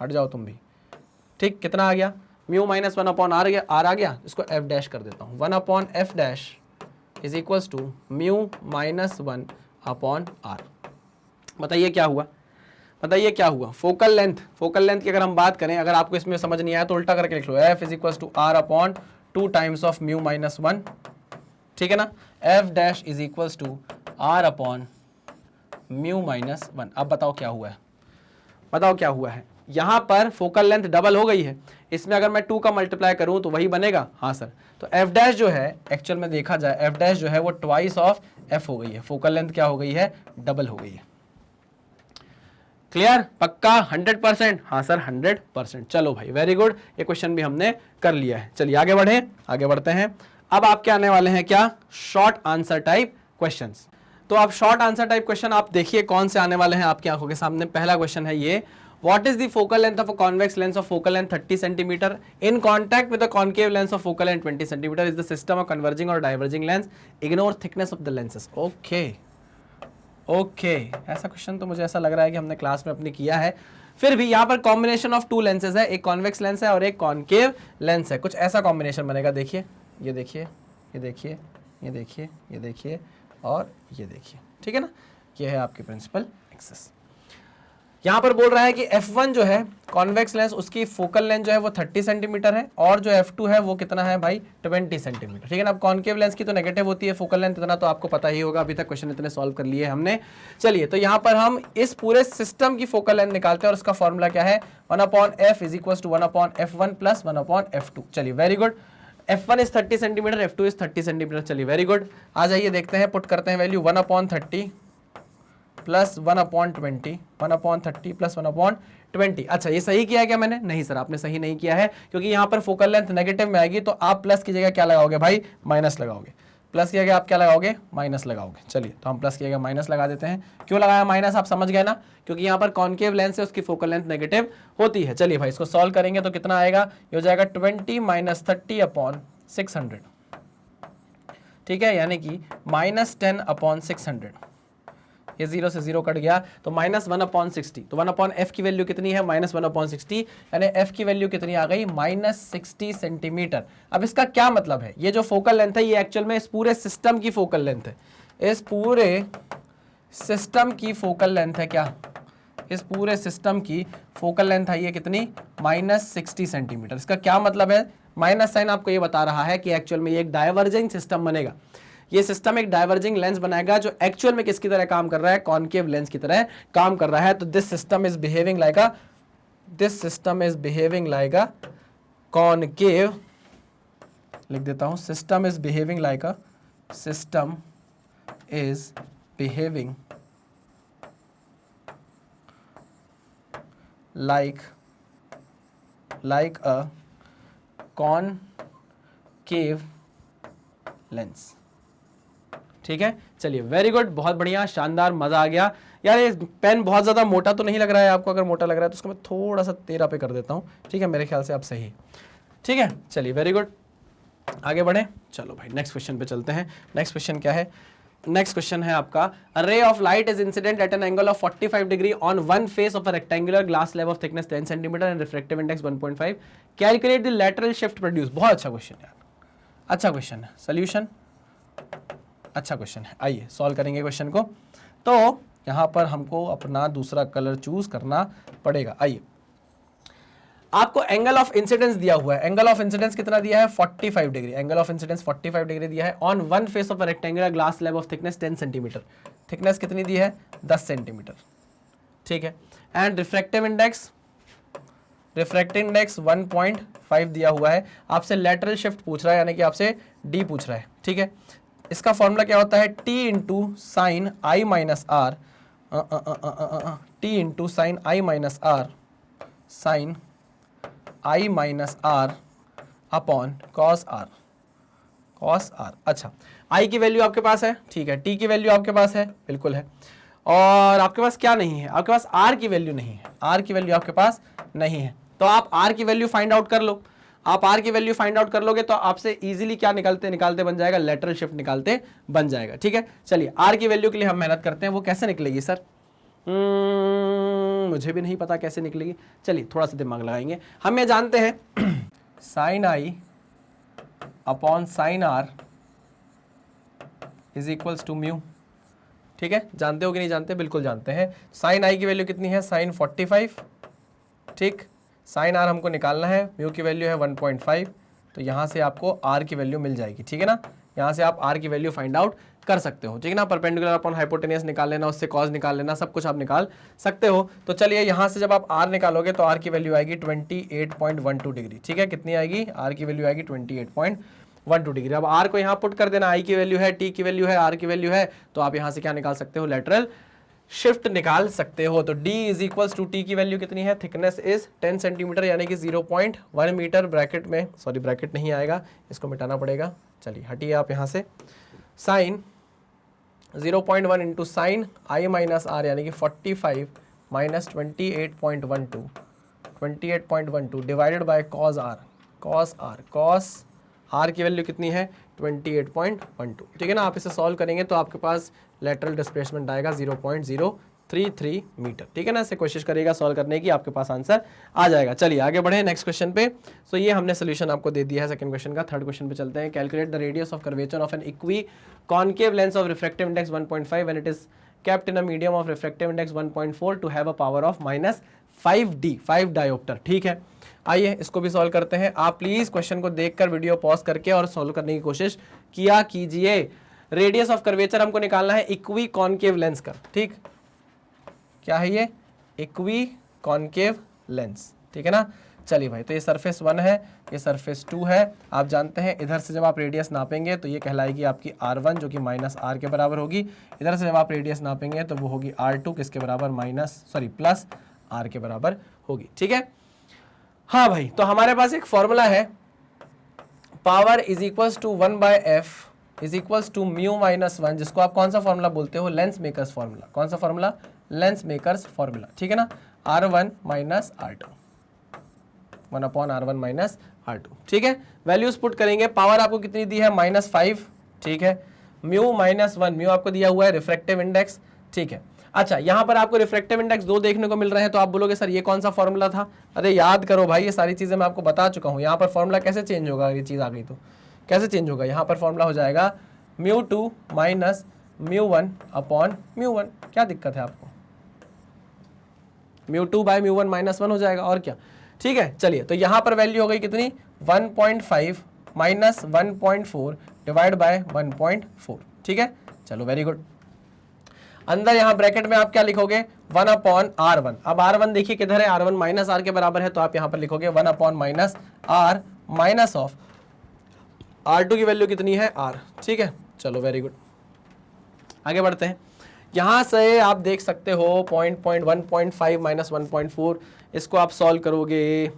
Speaker 1: हट जाओ तुम भी, ठीक। कितना आ गया, म्यू माइनस 1/r आ गया, इसको f डैश कर देता हूँ, 1/f dash is equals to mu minus 1/r। बताइए क्या हुआ, बताइए क्या हुआ। फोकल लेंथ, फोकल लेंथ की अगर हम बात करें, अगर आपको इसमें समझ नहीं आया तो उल्टा करके लिख लो, f is equals to r/2 times of mu minus 1, ठीक है ना। f dash is equals to r/म्यू माइनस 1। अब बताओ क्या हुआ है, बताओ क्या हुआ है। यहां पर फोकल लेंथ डबल हो गई है, इसमें अगर मैं 2 का मल्टीप्लाई करूं तो वही बनेगा, हाँ सर। तो f डैश जो है, एक्चुअल में देखा जाए f डैश जो है वो ट्वाइस ऑफ f हो गई है, फोकल लेंथ क्या हो गई है, डबल हो गई है। क्लियर, पक्का 100%? हाँ सर 100%। चलो भाई, वेरी गुड, ये क्वेश्चन भी हमने कर लिया है। चलिए आगे बढ़े, आगे बढ़ते हैं। अब आपके आने वाले हैं क्या, शॉर्ट आंसर टाइप क्वेश्चंस। तो आप शॉर्ट आंसर टाइप क्वेश्चन आप देखिए कौन से आने वाले हैं आपकी आंखों के सामने। पहला क्वेश्चन है ये, what is the focal length of a convex lens of focal length 30 centimetre in contact with the concave lens of focal length 20 centimetre, is the system of converging और diverging lens, ignore thickness of the lenses. Okay okay, ऐसा question तो मुझे ऐसा लग रहा है कि हमने क्लास में अपने किया है। फिर भी यहाँ पर कॉम्बिनेशन ऑफ 2 लेंसेज है, एक कॉन्वेक्स लेंस है और एक कॉन्केव लेंस है, कुछ ऐसा कॉम्बिनेशन बनेगा। देखिए, ये देखिए, ये देखिए, ये देखिए, ये देखिए और ये देखिए, ठीक है ना। ये है आपकी प्रिंसिपल एक्सिस। यहां पर बोल रहा है कि F1 जो है कॉन्वेक्स लेंस, उसकी फोकल लेंथ जो है वो 30 सेंटीमीटर है और जो F2 है वो कितना है भाई 20 सेंटीमीटर। ठीक है ना। अब कॉन्केव लेंस की तो नेगेटिव होती है फोकल लेंथ, इतना तो आपको पता ही होगा, अभी तक क्वेश्चन इतने सॉल्व कर लिए हमने। चलिए तो यहां पर हम इस पूरे सिस्टम की फोकल लेंथ निकालते हैं और उसका फॉर्मूला क्या है 1/f is equal to 1/f1 plus 1/f2। चलिए very good. F1 is 30 centimetre, F2 is 30 centimetre. चलिए वेरी गुड। आ जाइए देखते हैं, पुट करते हैं वैल्यू 1/30 प्लस 1/20, 1/30 प्लस 1/20। अच्छा ये सही किया क्या मैंने? नहीं सर, आपने सही नहीं किया है, क्योंकि यहाँ पर फोकल लेंथ नेगेटिव में आएगी तो आप प्लस की जगह क्या लगाओगे भाई? माइनस लगाओगे। प्लस की जगह आप क्या लगाओगे? माइनस लगाओगे। चलिए तो हम प्लस की जगह माइनस लगा देते हैं। क्यों लगाया माइनस, आप समझ गए ना? क्योंकि यहाँ पर कॉन्केव लेंस है, उसकी फोकल लेंथ नेगेटिव होती है। चलिए भाई इसको सॉल्व करेंगे तो कितना आएगा? ये हो जाएगा 20 माइनस 30/600। ठीक है, यानी कि -10/600। ये 0 से 0 कट गया तो -1/60। तो 1/f की वैल्यू कितनी है? -1/60, यानी f की वैल्यू कितनी आ गई? -60 सेंटीमीटर। अब इसका क्या मतलब है? ये जो फोकल लेंथ है ये एक्चुअल में इस पूरे सिस्टम की फोकल लेंथ है। इस पूरे सिस्टम की फोकल लेंथ है क्या? इस पूरे सिस्टम की फोकल लेंथ है ये कितनी? -60 सेंटीमीटर। इसका क्या मतलब है? माइनस साइन आपको ये बता रहा है कि एक्चुअल में ये एक डाइवर्जिंग सिस्टम बनेगा। ये सिस्टम एक डाइवर्जिंग लेंस बनाएगा जो एक्चुअल में किसकी तरह काम कर रहा है? कॉन्केव लेंस की तरह काम कर रहा है। तो this system is behaving like a concave, लिख देता हूं, system is behaving like a concave lens. ठीक है, चलिए वेरी गुड, बहुत बढ़िया, शानदार, मजा आ गया। यार ये पेन बहुत ज्यादा मोटा तो नहीं लग रहा है आपको? अगर मोटा लग रहा है तो उसको मैं थोड़ा सा 13 पे कर देता हूँ। ठीक है, मेरे ख्याल से आप सही। ठीक है, चलिए वेरी गुड, आगे बढ़े। चलो भाई नेक्स्ट क्वेश्चन पे चलते हैं। नेक्स्ट क्वेश्चन क्या है? नेक्स्ट क्वेश्चन है आपका, a ray of light is incident at an angle of 45 degree on one face of a rectangular glass slab of thickness 10 centimetre and refractive index 1.5। Calculate the lateral shift produce. बहुत अच्छा question है, अच्छा question है। Solution अच्छा question है, आइए solve करेंगे question को। तो यहां पर हमको अपना दूसरा कलर चूज करना पड़ेगा। आइए, आपको एंगल ऑफ इंसिडेंस दिया हुआ है। एंगल ऑफ इंसिडेंस कितना दिया है? 45 degree. Angle of incidence 45 degree दिया है on one face of a rectangular glass slab of thickness 10 centimetre. Thickness कितनी दी है? 10 सेंटीमीटर। ठीक है, एंड रिफ्रैक्टिव इंडेक्स 1.5 दिया हुआ है। आपसे लैटरल शिफ्ट पूछ रहा है, यानी कि आपसे डी पूछ रहा है। ठीक है, इसका फॉर्मूला क्या होता है? T into sine i minus r, T into sine i minus r, sine i minus r upon cos r, cos r. अच्छा, आई की वैल्यू आपके पास है, ठीक है, टी की वैल्यू आपके पास है, बिल्कुल है, और आपके पास क्या नहीं है? आपके पास आर की वैल्यू नहीं है। आर की वैल्यू आपके पास नहीं है, तो आप आर की वैल्यू फाइंड आउट कर लो। आप आर की वैल्यू फाइंड आउट कर लोगे तो आपसे इजीली क्या निकालते बन जाएगा? लेटरल शिफ्ट निकालते बन जाएगा। ठीक है, चलिए आर की वैल्यू के लिए हम मेहनत करते हैं। वो कैसे निकलेगी सर? मुझे भी नहीं पता कैसे निकलेगी। चलिए थोड़ा सा दिमाग लगाएंगे। हम ये जानते हैं sine i upon sine r is equals to mu. ठीक है, जानते हो कि नहीं जानते? बिल्कुल जानते हैं। साइन आई की वैल्यू कितनी है? साइन 45। ठीक, साइन आर हमको निकालना है, म्यू की वैल्यू है 1.5। तो यहाँ से आपको आर की वैल्यू मिल जाएगी। ठीक है ना, यहाँ से आप आर की वैल्यू फाइंड आउट कर सकते हो। ठीक है ना, परपेंडिकुलर अपॉन हाइपोटेनियस निकाल लेना, उससे कॉस निकाल लेना, सब कुछ आप निकाल सकते हो। तो चलिए यहाँ से जब आप आर निकालोगे तो आर की वैल्यू आएगी 28.12 डिग्री। ठीक है, कितनी आएगी? आर की वैल्यू आएगी 28.12 डिग्री। अब आर को यहाँ पुट कर देना, आई की वैल्यू है, टी की वैल्यू है, आर की वैल्यू है, तो आप यहाँ से क्या निकाल सकते हो? लेटरल शिफ्ट निकाल सकते हो। तो D is equals to t की वैल्यू कितनी है? थिकनेस इज 10 सेंटीमीटर, यानी कि 0.1 मीटर। ब्रैकेट में, सॉरी ब्रैकेट नहीं आएगा, इसको मिटाना पड़ेगा। चलिए हटिए आप यहाँ से। Sine 0.1 into sine i minus r, यानी कि 45 minus 28.12 divided by cos r. Cos r की वैल्यू कितनी है? 28.12। ठीक है ना, आप इसे सॉल्व करेंगे तो आपके पास लेटरल डिस्प्लेसमेंट आएगा 0.033 मीटर। ठीक है ना, इसे कोशिश करिएगा सॉल्व करने की, आपके पास आंसर आ जाएगा। चलिए आगे बढ़े नेक्स्ट क्वेश्चन पे। सो ये हमने सोल्यूशन आपको दे दिया है सेकंड क्वेश्चन का। थर्ड क्वेश्चन पे चलते हैं। Calculate the radius of curvature of an equiconcave lens of refractive index 1.5 when it is kept in a medium of refractive index 1.4 to have a power of -5d 5 dioptre. ठीक है, आइए इसको भी solve करते हैं। आप please question को देखकर वीडियो पॉज करके और सॉल्व करने की कोशिश किया कीजिए। रेडियस ऑफ कर्वेचर हमको निकालना है इक्वी कॉनकेव लेंस का। ठीक, क्या है ये? Equi concave lens. ठीक है ना। चलिए भाई, तो ये सरफेस 1 है, ये सरफेस 2 है। आप जानते हैं इधर से जब आप रेडियस नापेंगे तो ये कहलाएगी आपकी R1 जो कि -r के बराबर होगी। इधर से जब आप रेडियस नापेंगे तो वो होगी R2 किसके बराबर? प्लस r के बराबर होगी। ठीक है। हाँ भाई, तो हमारे पास एक फॉर्मूला है, power is equals to 1/f is equals to mu -1, जिसको आप कौन सा फॉर्मूला बोलते हो? Lens makers formula. कौन सा फॉर्मूला? Lens makers formula. ठीक है ना। R1 -r2, 1/R1 -R2। ठीक है, वैल्यूज पुट करेंगे। पावर आपको कितनी दी है? -5। ठीक है, म्यू -1, म्यू आपको दिया हुआ है रिफ्रैक्टिव इंडेक्स। ठीक है, अच्छा यहाँ पर आपको रिफ्रैक्टिव इंडेक्स 2 देखने को मिल रहे हैं, तो आप बोलोगे सर ये कौन सा फॉर्मूला था? अरे याद करो भाई, ये सारी चीजें मैं आपको बता चुका हूँ। यहाँ पर फॉर्मूला कैसे चेंज होगा? ये चीज आ गई तो कैसे चेंज होगा? यहाँ पर फॉर्मूला हो जाएगा μ2 - μ1/μ1। क्या दिक्कत है आपको? μ2/μ1 -1 हो जाएगा, और क्या। ठीक है, चलिए तो यहाँ पर वैल्यू हो गई कितनी? 1.5 - 1.4 डिवाइड बाय 1.4। ठीक है, चलो वेरी गुड। अंदर यहाँ ब्रैकेट में आप क्या लिखोगे? 1/R1। अब R1 देखिए किधर है? R1 -r के बराबर है, तो आप यहाँ पर लिखोगे 1/-r माइनस ऑफ R2 की वैल्यू कितनी है? R। ठीक है, चलो वेरी गुड, आगे बढ़ते हैं। यहाँ से आप देख सकते हो 1.5 - 1.4, इसको आप सॉल्व करोगे,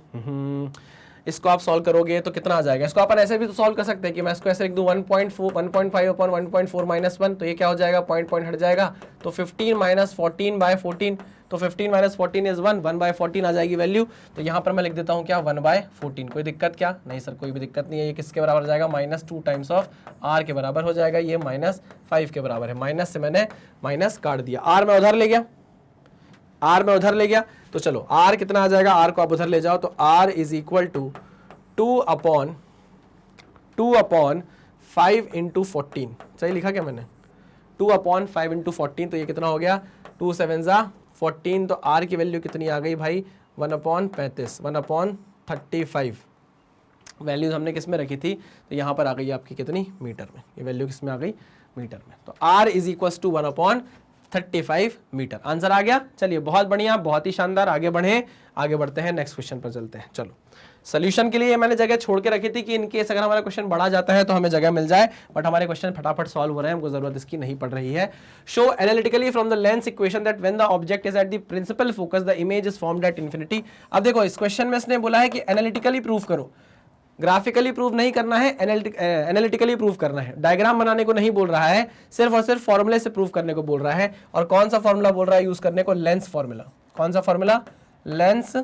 Speaker 1: इसको आप सॉल्व करोगे तो कितना आ जाएगा? इसको अपन ऐसे भी तो सॉल्व कर सकते हैं कि मैं इसको ऐसे लिख दूं 1.5/1.4 -1, तो ये क्या हो जाएगा? पॉइंट हट जाएगा, तो 15 - 14/14, तो 15 - 14 इज 1, 1/14 आ जाएगी वैल्यू। तो यहाँ पर मैं लिख देता हूँ क्या? 1/14। कोई दिक्कत क्या? नहीं सर, कोई भी दिक्कत नहीं है। ये किसके बराबर हो जाएगा? -2 टाइम्स ऑफ r के बराबर हो जाएगा। ये -5 के बराबर है, माइनस से मैंने माइनस काट दिया, r मैं उधर ले गया, r में उधर ले गया, तो चलो r कितना आ जाएगा? r को आप उधर ले जाओ, तो r इज इक्वल टू 2/5 × 14। सही लिखा क्या मैंने? 2/5 × 14, तो ये कितना हो गया? 2 7 = 14, तो r की वैल्यू कितनी आ गई भाई? 1/35, 1/35। वैल्यूज हमने किस में रखी थी? तो यहाँ पर आ गई आपकी कितनी? मीटर में। ये वैल्यू किस में आ गई? मीटर में। तो r is equal to 1/35 metre. Answer आ गया। चलिए बहुत बढ़िया, बहुत ही शानदार। आगे बढ़े, आगे बढ़ते हैं, नेक्स्ट क्वेश्चन पर चलते हैं। चलो, सोल्यूशन के लिए मैंने जगह छोड़ के रखी थी कि इनकेस अगर हमारा क्वेश्चन बढ़ा जाता है तो हमें जगह मिल जाए, बट हमारे क्वेश्चन फटाफट सॉल्व हो रहे हैं, हमको जरूरत इसकी नहीं पड़ रही है। Show analytically from the lens equation that when the object is at the principal focus the image is formed at infinity. अब देखो इस क्वेश्चन में इसने बोला है कि एनालिटिकली प्रूव करो, ग्राफिकली प्रूव नहीं करना है, एनालिटिकली प्रूव करना है। डायग्राम बनाने को नहीं बोल रहा है, सिर्फ और सिर्फ फॉर्मूले से प्रूव करने को बोल रहा है। और कौन सा फॉर्मूला बोल रहा है यूज करने को? Lens formula. कौन सा फॉर्मूला? Lens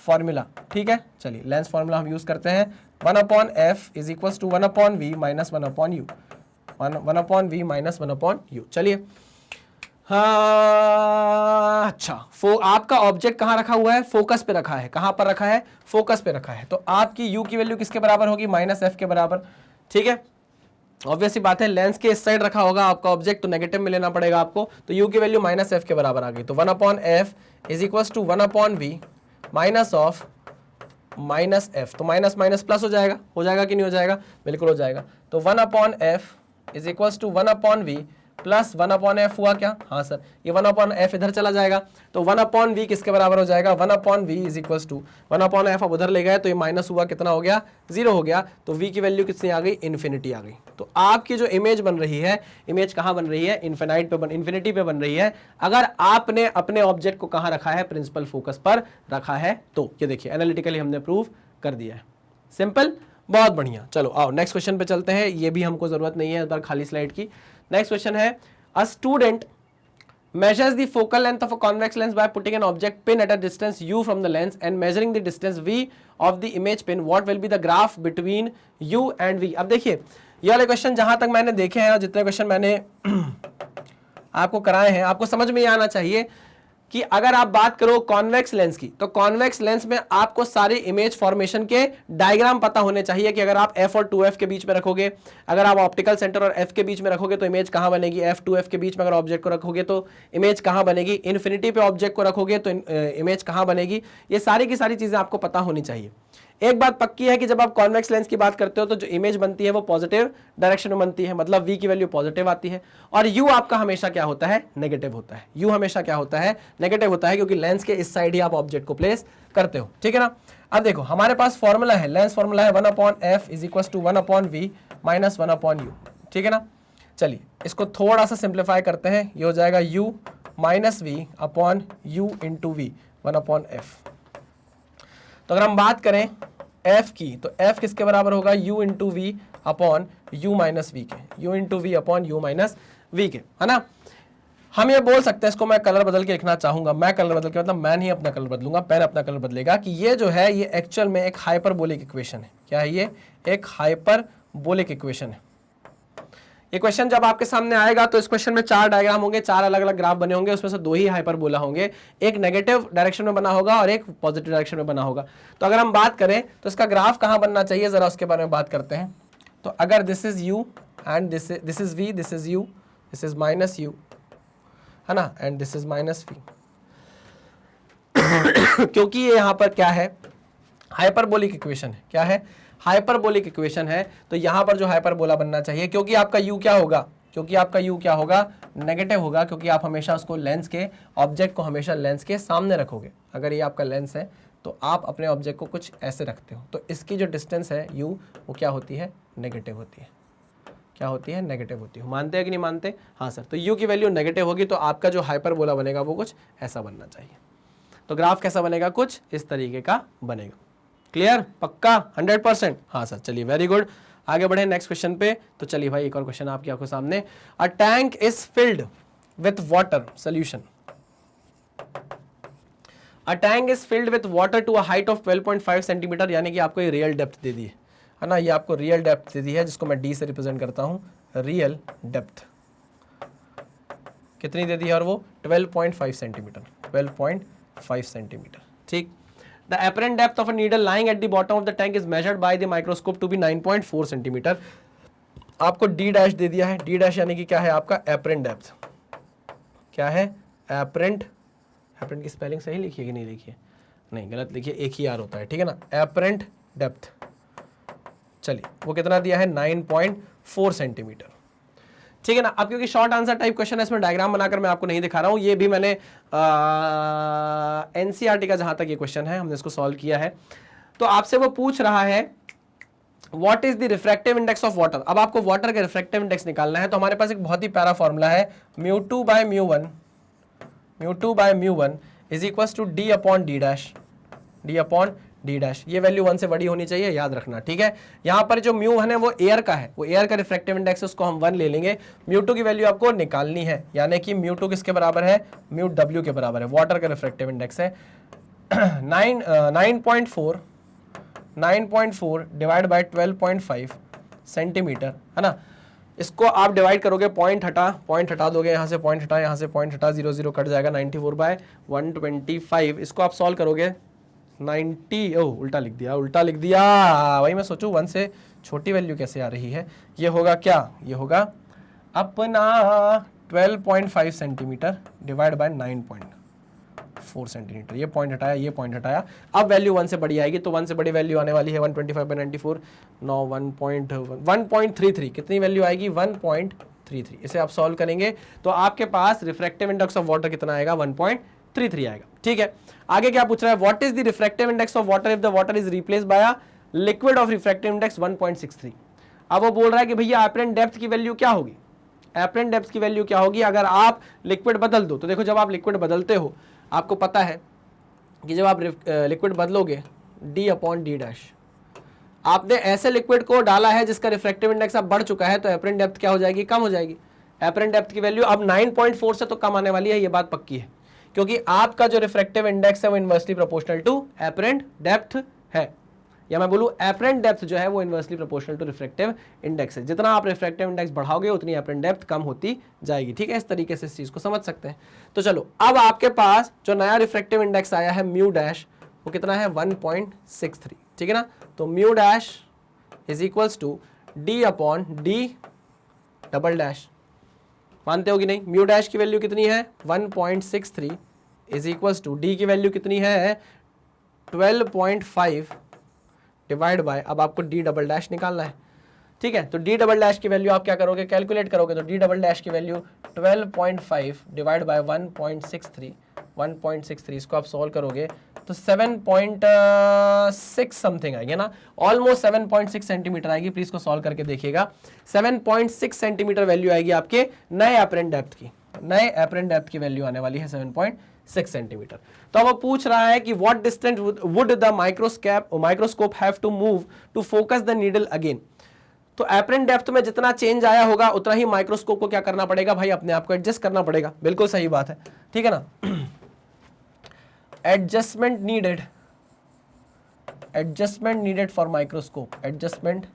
Speaker 1: formula. ठीक है, चलिए लेंस फॉर्मूला हम यूज करते हैं। 1/f is equal to 1/v - 1/u, 1/v - 1/u। चलिए, हाँ अच्छा, आपका ऑब्जेक्ट कहाँ रखा हुआ है? फोकस पे रखा है। कहाँ पर रखा है? फोकस पे रखा है। तो आपकी u की वैल्यू किसके बराबर होगी? -f के बराबर। ठीक है, ऑब्वियस सी बात है, लेंस के इस साइड रखा होगा आपका ऑब्जेक्ट, तो नेगेटिव में लेना पड़ेगा आपको। तो u की वैल्यू -f के बराबर आ गई, तो 1/f is equal to 1/v minus of -f। तो माइनस माइनस प्लस हो जाएगा कि नहीं हो जाएगा? बिल्कुल हो जाएगा। तो 1/f is equal to 1/v plus 1/f हुआ क्या? हाँ सर, ये 1/f इधर चला जाएगा, तो 1/v किसके बराबर हो जाएगा? 1/v is equal to 1/f अब उधर ले गए, तो ये माइनस हुआ, कितना हो गया? 0 हो गया। तो v की वैल्यू कितनी आ गई? इन्फिनिटी आ गई। तो आपकी जो इमेज बन रही है, इमेज कहाँ बन रही है? इन्फिनिटी पे बन रही है। अगर आपने अपने ऑब्जेक्ट को कहाँ रखा है? प्रिंसिपल फोकस पर रखा है। तो ये देखिए एनालिटिकली हमने प्रूव कर दिया है। सिंपल, बहुत बढ़िया। चलो आओ नेक्स्ट क्वेश्चन पे चलते हैं, ये भी हमको जरूरत नहीं है इस बार खाली स्लाइड की। नेक्स्ट क्वेश्चन है, a student measures the focal length of a convex lens by putting an object pin at a distance u from the lens and measuring the distance v of the image pin. What will be the graph between u and v? अब देखिए ये वाले question जहां तक मैंने देखे हैं और जितने क्वेश्चन मैंने आपको कराए हैं, आपको समझ में ये आना चाहिए कि अगर आप बात करो कॉन्वेक्स लेंस की, तो कॉन्वेक्स लेंस में आपको सारे इमेज फॉर्मेशन के डायग्राम पता होने चाहिए कि अगर आप f और 2f के बीच में रखोगे, अगर आप ऑप्टिकल सेंटर और f के बीच में रखोगे तो इमेज कहां बनेगी, f 2f के बीच में अगर ऑब्जेक्ट को रखोगे तो इमेज कहां बनेगी, इन्फिनिटी पे ऑब्जेक्ट को रखोगे तो इमेज कहां बनेगी। ये सारी की सारी चीजें आपको पता होनी चाहिए। एक बात पक्की है कि जब आप कॉन्वेक्स लेंस की बात करते हो तो जो इमेज बनती है वो पॉजिटिव डायरेक्शन में बनती है, मतलब v की वैल्यू पॉजिटिव आती है, और u आपका हमेशा क्या होता है, नेगेटिव होता है। u हमेशा क्या होता है, नेगेटिव होता है, क्योंकि लेंस के इस साइड ही आप ऑब्जेक्ट को प्लेस करते हो, ठीक है ना। अब देखो हमारे पास फॉर्मूला है, लेंस फॉर्मूला है 1/f is equal to 1/v minus 1/u, ठीक है ना। चलिए इसको थोड़ा सा सिंप्लीफाई करते हैं, ये हो जाएगा u minus v upon u into v 1/f। तो अगर हम बात करें f की, तो f किसके बराबर होगा, u into v upon u minus v के, u into v upon u minus v के, है ना। हम ये बोल सकते हैं, इसको मैं कलर बदल के लिखना चाहूंगा, मैं कलर बदल के मतलब मैं नहीं अपना कलर बदलूंगा, पेन अपना कलर बदलेगा, कि ये जो है ये एक्चुअल में एक हाइपरबोलिक इक्वेशन है। क्या है ये, एक हाइपरबोलिक इक्वेशन है। ये क्वेश्चन जब आपके सामने आएगा तो इस क्वेश्चन में 4 डायग्राम होंगे, 4 अलग अलग ग्राफ बने होंगे, उसमें से 2 ही हाइपरबोला होंगे, एक नेगेटिव डायरेक्शन में बना होगा और एक पॉजिटिव डायरेक्शन में बना होगा। तो अगर हम बात करें तो इसका ग्राफ कहां बनना चाहिए, जरा उसके बारे में बात करते हैं। तो अगर this is u and this is v, this is u, this is minus u, है ना, and this is minus v, क्योंकि ये यहां पर क्या है, हाइपरबोलिक इक्वेशन है। क्या है, हाइपरबोलिक इक्वेशन है, तो यहां पर जो हाइपरबोला बनना चाहिए, क्योंकि आपका u क्या होगा, क्योंकि आपका u क्या होगा, नेगेटिव होगा, क्योंकि आप हमेशा उसको लेंस के, ऑब्जेक्ट को हमेशा लेंस के सामने रखोगे। अगर ये आपका लेंस है तो आप अपने ऑब्जेक्ट को कुछ ऐसे रखते हो, तो इसकी जो डिस्टेंस है u, वो क्या होती है, नेगेटिव होती है। क्या होती है, नेगेटिव होती है। मानते हैं कि नहीं मानते, हाँ सर। तो u की वैल्यू नेगेटिव होगी तो आपका जो हाइपरबोला बनेगा वो कुछ ऐसा बनना चाहिए। तो ग्राफ कैसा बनेगा, कुछ इस तरीके का बनेगा। क्लियर, पक्का, 100%, हाँ सर। चलिए वेरी गुड, आगे बढ़े नेक्स्ट क्वेश्चन पे। तो चलिए भाई एक और क्वेश्चन आपकी आंखों सामने। A tank is filled with water solution, a tank is filled with water to a height of 12.5 centimetre, यानी कि आपको ये रियल डेप्थ दे दी है ना, ये आपको रियल डेप्थ दे दी है, जिसको मैं d से रिप्रेजेंट करता हूं, रियल डेप्थ कितनी दे दी है, और वो 12.5 सेंटीमीटर, 12.5 सेंटीमीटर, ठीक। The apparent depth of a needle lying at the bottom of the tank is measured by the microscope to be 9.4 centimetre. आपको d डैश दे दिया है, d डैश यानी कि क्या है आपका apparent depth। क्या है, apparent, apparent की स्पेलिंग सही लिखिए कि नहीं लिखिए, नहीं गलत लिखिए, एक ही आर होता है, ठीक है ना, apparent depth। चलिए वो कितना दिया है, 9.4 सेंटीमीटर, ठीक है ना। अब क्योंकि शॉर्ट आंसर टाइप क्वेश्चन है, इसमें डायग्राम बनाकर मैं आपको नहीं दिखा रहा हूं, ये भी मैंने एनसीईआरटी का जहां तक ये क्वेश्चन है हमने इसको सॉल्व किया है। तो आपसे वो पूछ रहा है what is the refractive index of water. अब आपको वाटर का रिफ्रैक्टिव इंडेक्स निकालना है, तो हमारे पास एक बहुत ही प्यारा फॉर्मूला है, μ2 by μ1 is equal to d upon d dash, d upon d dash. ये वैल्यू 1 से बड़ी होनी चाहिए, याद रखना, ठीक है। यहाँ पर जो म्यू है वो एयर का है, वो एयर का रिफ्रैक्टिव इंडेक्स है, उसको हम 1 ले लेंगे। μ2 की वैल्यू आपको निकालनी है, यानी कि μ2 किसके बराबर है, μw के बराबर है, वाटर का रिफ्रैक्टिव इंडेक्स है 9.4 डिवाइड बाय 12.5 सेंटीमीटर, है ना। इसको आप डिवाइड करोगे, पॉइंट हटा दोगे, यहाँ से पॉइंट हटा, यहाँ से पॉइंट हटा, 0 0 कट जाएगा, 94/125। इसको आप सॉल्व करोगे 90, उल्टा लिख दिया, वही मैं सोचूं 1 से छोटी वैल्यू कैसे आ रही है। ये होगा क्या, ये होगा अपना 12.5 सेंटीमीटर डिवाइड बाय 9.4 सेंटीमीटर। ये पॉइंट हटाया, अब वैल्यू 1 से बड़ी आएगी, तो 1 से बड़ी वैल्यू आने वाली है 125/94, 1.33, कितनी वैल्यू आएगी, 1.33। इसे आप सॉल्व करेंगे तो आपके पास रिफ्रैक्टिव इंडेक्स ऑफ वाटर कितना आएगा, 1.33 आएगा, ठीक है। आगे क्या पूछ रहा है, what is the refractive index of water if the water is replaced by a liquid of refractive index 1.63। अब वो बोल रहा है कि भैया एपरेंट डेप्थ की वैल्यू क्या होगी, एपरेंट डेप्थ की वैल्यू क्या होगी अगर आप लिक्विड बदल दो। तो देखो जब आप लिक्विड बदलते हो, आपको पता है कि जब आप लिक्विड बदलोगे d अपॉन d डैश, आपने ऐसे लिक्विड को डाला है जिसका रिफ्रैक्टिव इंडेक्स अब बढ़ चुका है, तो एपरेंट डेप्थ क्या हो जाएगी, कम हो जाएगी। एपरेंट डेप्थ की वैल्यू अब 9.4 से तो कम आने वाली है, ये बात पक्की है, क्योंकि आपका जो रिफ्रैक्टिव इंडेक्स है वो inversely proportional to apparent depth है। या मैं बोलूँ एपरेंट डेप्थ जो है वो inversely proportional to refractive index है। जितना आप रिफ्रैक्टिव इंडेक्स बढ़ाओगे उतनी एपरेंट डेप्थ कम होती जाएगी। ठीक है, इस तरीके से इस चीज़ को समझ सकते हैं। तो चलो, अब आपके पास जो नया रिफ्रैक्टिव इंडेक्स आया है म्यू डैश, वो कितना है 1.63। ठीक है ना, तो mu dash is equals to d upon d double dash. मानते हो कि नहीं? म्यू डैश की वैल्यू कितनी है 1.63 इज इक्वल्स टू डी की वैल्यू कितनी है 12.5 डिवाइड बाय, अब आपको डी डबल डैश निकालना है। ठीक है, तो डी डबल डैश की वैल्यू आप क्या करोगे, कैलकुलेट करोगे, तो डी डबल डैश की वैल्यू 12.5 डिवाइड बाय 1.63 इसको आप सॉल्व करोगे तो 7.6 समथिंग आएगी ना, ऑलमोस्ट 7.6 सेंटीमीटर आएगी। प्लीज को सॉल्व करके देखिएगा। 7.6 सेंटीमीटर वैल्यू आएगी आपके नए एपरेंट डेप्थ की। नए एपरेंट डेप्थ की वैल्यू आने वाली है 7.6 सेंटीमीटर। तो अब वो पूछ रहा है कि what distance would the microscope have to move to focus the needle again. तो एपरेंट डेप्थ में जितना चेंज आया होगा उतना ही माइक्रोस्कोप को क्या करना पड़ेगा भाई, अपने आप को एडजस्ट करना पड़ेगा। बिल्कुल सही बात है। ठीक है ना, adjustment needed for microscope, adjustment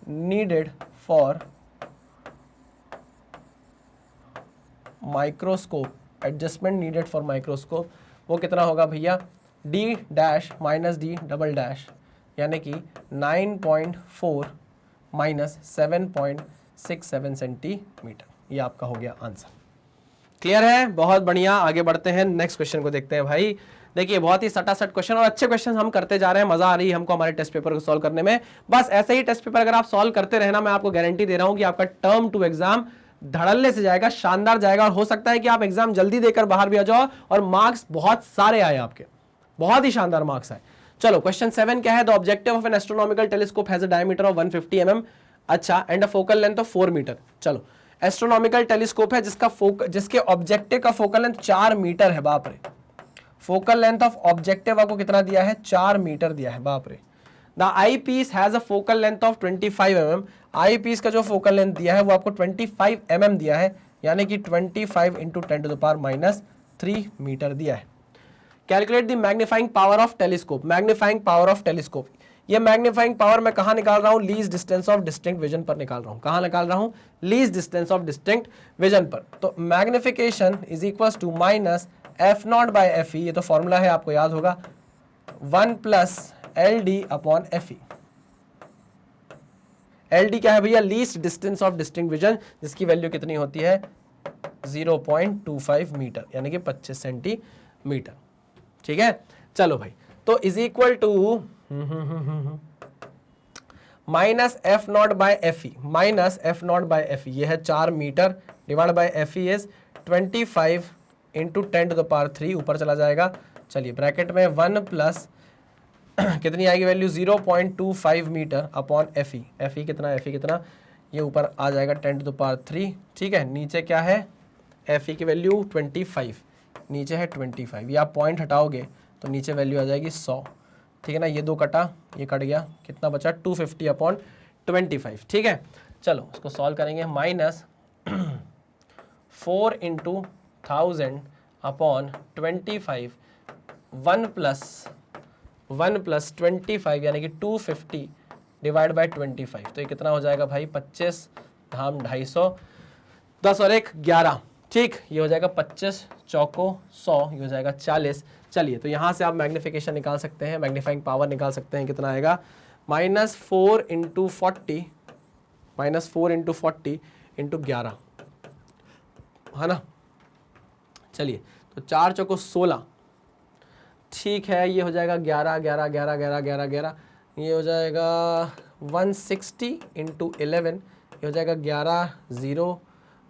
Speaker 1: needed for microscope, adjustment needed for microscope, वो कितना होगा भैया, D dash minus D double dash, यानी कि 9.4 माइनस 7.67 सेंटीमीटर। ये आपका हो गया आंसर। क्लियर है? बहुत बढ़िया, आगे बढ़ते हैं, नेक्स्ट क्वेश्चन को देखते हैं भाई। देखिए, बहुत ही सटासट क्वेश्चन और अच्छे क्वेश्चन हम करते जा रहे हैं। मजा आ रही है हमको हमारे टेस्ट पेपर को सॉल्व करने में। बस ऐसे ही टेस्ट पेपर अगर आप सॉल्व करते रहना, मैं आपको गारंटी दे रहा हूं कि आपका टर्म 2 एग्जाम धड़ल्ले से जाएगा, शानदार जाएगा, और हो सकता है कि आप एग्जाम जल्दी देकर बाहर भी आ जाओ और मार्क्स बहुत सारे आए आपके, बहुत ही शानदार मार्क्स आए। चलो, क्वेश्चन 7 क्या है, the objective of an astronomical telescope has a diameter of 150 mm, अच्छा, and a focal length of 4 metre. चलो, एस्ट्रोनॉमिकल टेलीस्कोप है जिसके ऑब्जेक्टिव का फोकल लेंथ 4 मीटर है। बाप रे, फोकल लेंथ ऑफ ऑब्जेक्टिव आपको कितना दिया है, 4 मीटर दिया है। बाप रे। The eyepiece has a focal length of 25 mm, eyepiece का जो फोकल लेंथ दिया है वो आपको 25 mm दिया है, यानी कि 25 इंटू 10⁻³ मीटर दिया है। Calculate the magnifying power of telescope, magnifying power of telescope. ये मैग्नीफाइंग पावर मैं कहां निकाल रहा हूं, least distance of distinct vision पर निकाल रहा हूं। कहां निकाल रहा हूं, least distance of distinct vision पर। तो magnification is equal to minus f0 by fe, ये तो फॉर्मूला है आपको याद होगा, 1 plus LD upon fe। LD क्या है भैया, least distance of distinct vision, जिसकी वैल्यू कितनी होती है 0.25 मीटर, यानी कि 25 सेंटीमीटर। ठीक है, चलो भाई, तो is equal to minus f0 by fe, minus f0 by fe, ये है 4 metre, divide by fe is 25 into 10⁻³ ऊपर चला जाएगा। चलिए, ब्रैकेट में 1 प्लस कितनी आएगी value 0.25 metre upon fe, fe कितना, ये ऊपर आ जाएगा 10⁻³। ठीक है, नीचे क्या है, fe की वैल्यू 25, नीचे है 25, ये आप पॉइंट हटाओगे तो नीचे वैल्यू आ जाएगी 100। ठीक है ना, ये 2 कटा, ये कट गया, कितना बचा 250 अपॉन 25। ठीक है, चलो उसको सॉल्व करेंगे, माइनस 4 इंटू 1000 अपॉन 25, 1 प्लस 25 यानी कि 250 डिवाइड बाय 25, तो ये कितना हो जाएगा भाई 25 धाम 250, 10 और 1 11। ठीक, ये हो जाएगा 25 चौको 100, ये हो जाएगा 40। चलिए, तो यहाँ से आप मैग्नीफिकेशन निकाल सकते हैं, मैग्नीफाइंग पावर निकाल सकते हैं, कितना आएगा -4 इंटू 40 इंटू 11, है ना। चलिए, तो 4 चौको 16, ठीक है, ये हो जाएगा 11 11 11 11 11 11, ये हो जाएगा 160 इंटू 11, ये हो जाएगा 11 0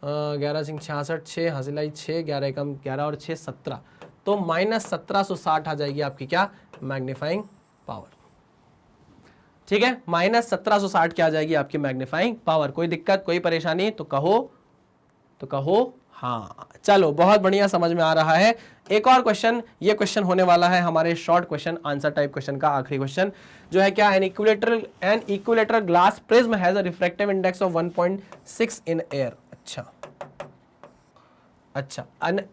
Speaker 1: 11 सिंह 66 6 हंसिलाई 6 11 एकम 11 और 6 17, तो -1760 आ जाएगी आपकी क्या मैग्नीफाइंग पावर। ठीक है, -1760 क्या आ जाएगी आपकी मैग्नीफाइंग पावर। कोई दिक्कत, कोई परेशानी तो कहो हाँ। चलो, बहुत बढ़िया, समझ में आ रहा है। एक और क्वेश्चन, ये क्वेश्चन होने वाला है हमारे short question answer type question का आखिरी क्वेश्चन, जो है क्या, an equilateral glass prism has a refractive index of 1.6 in air. अच्छा,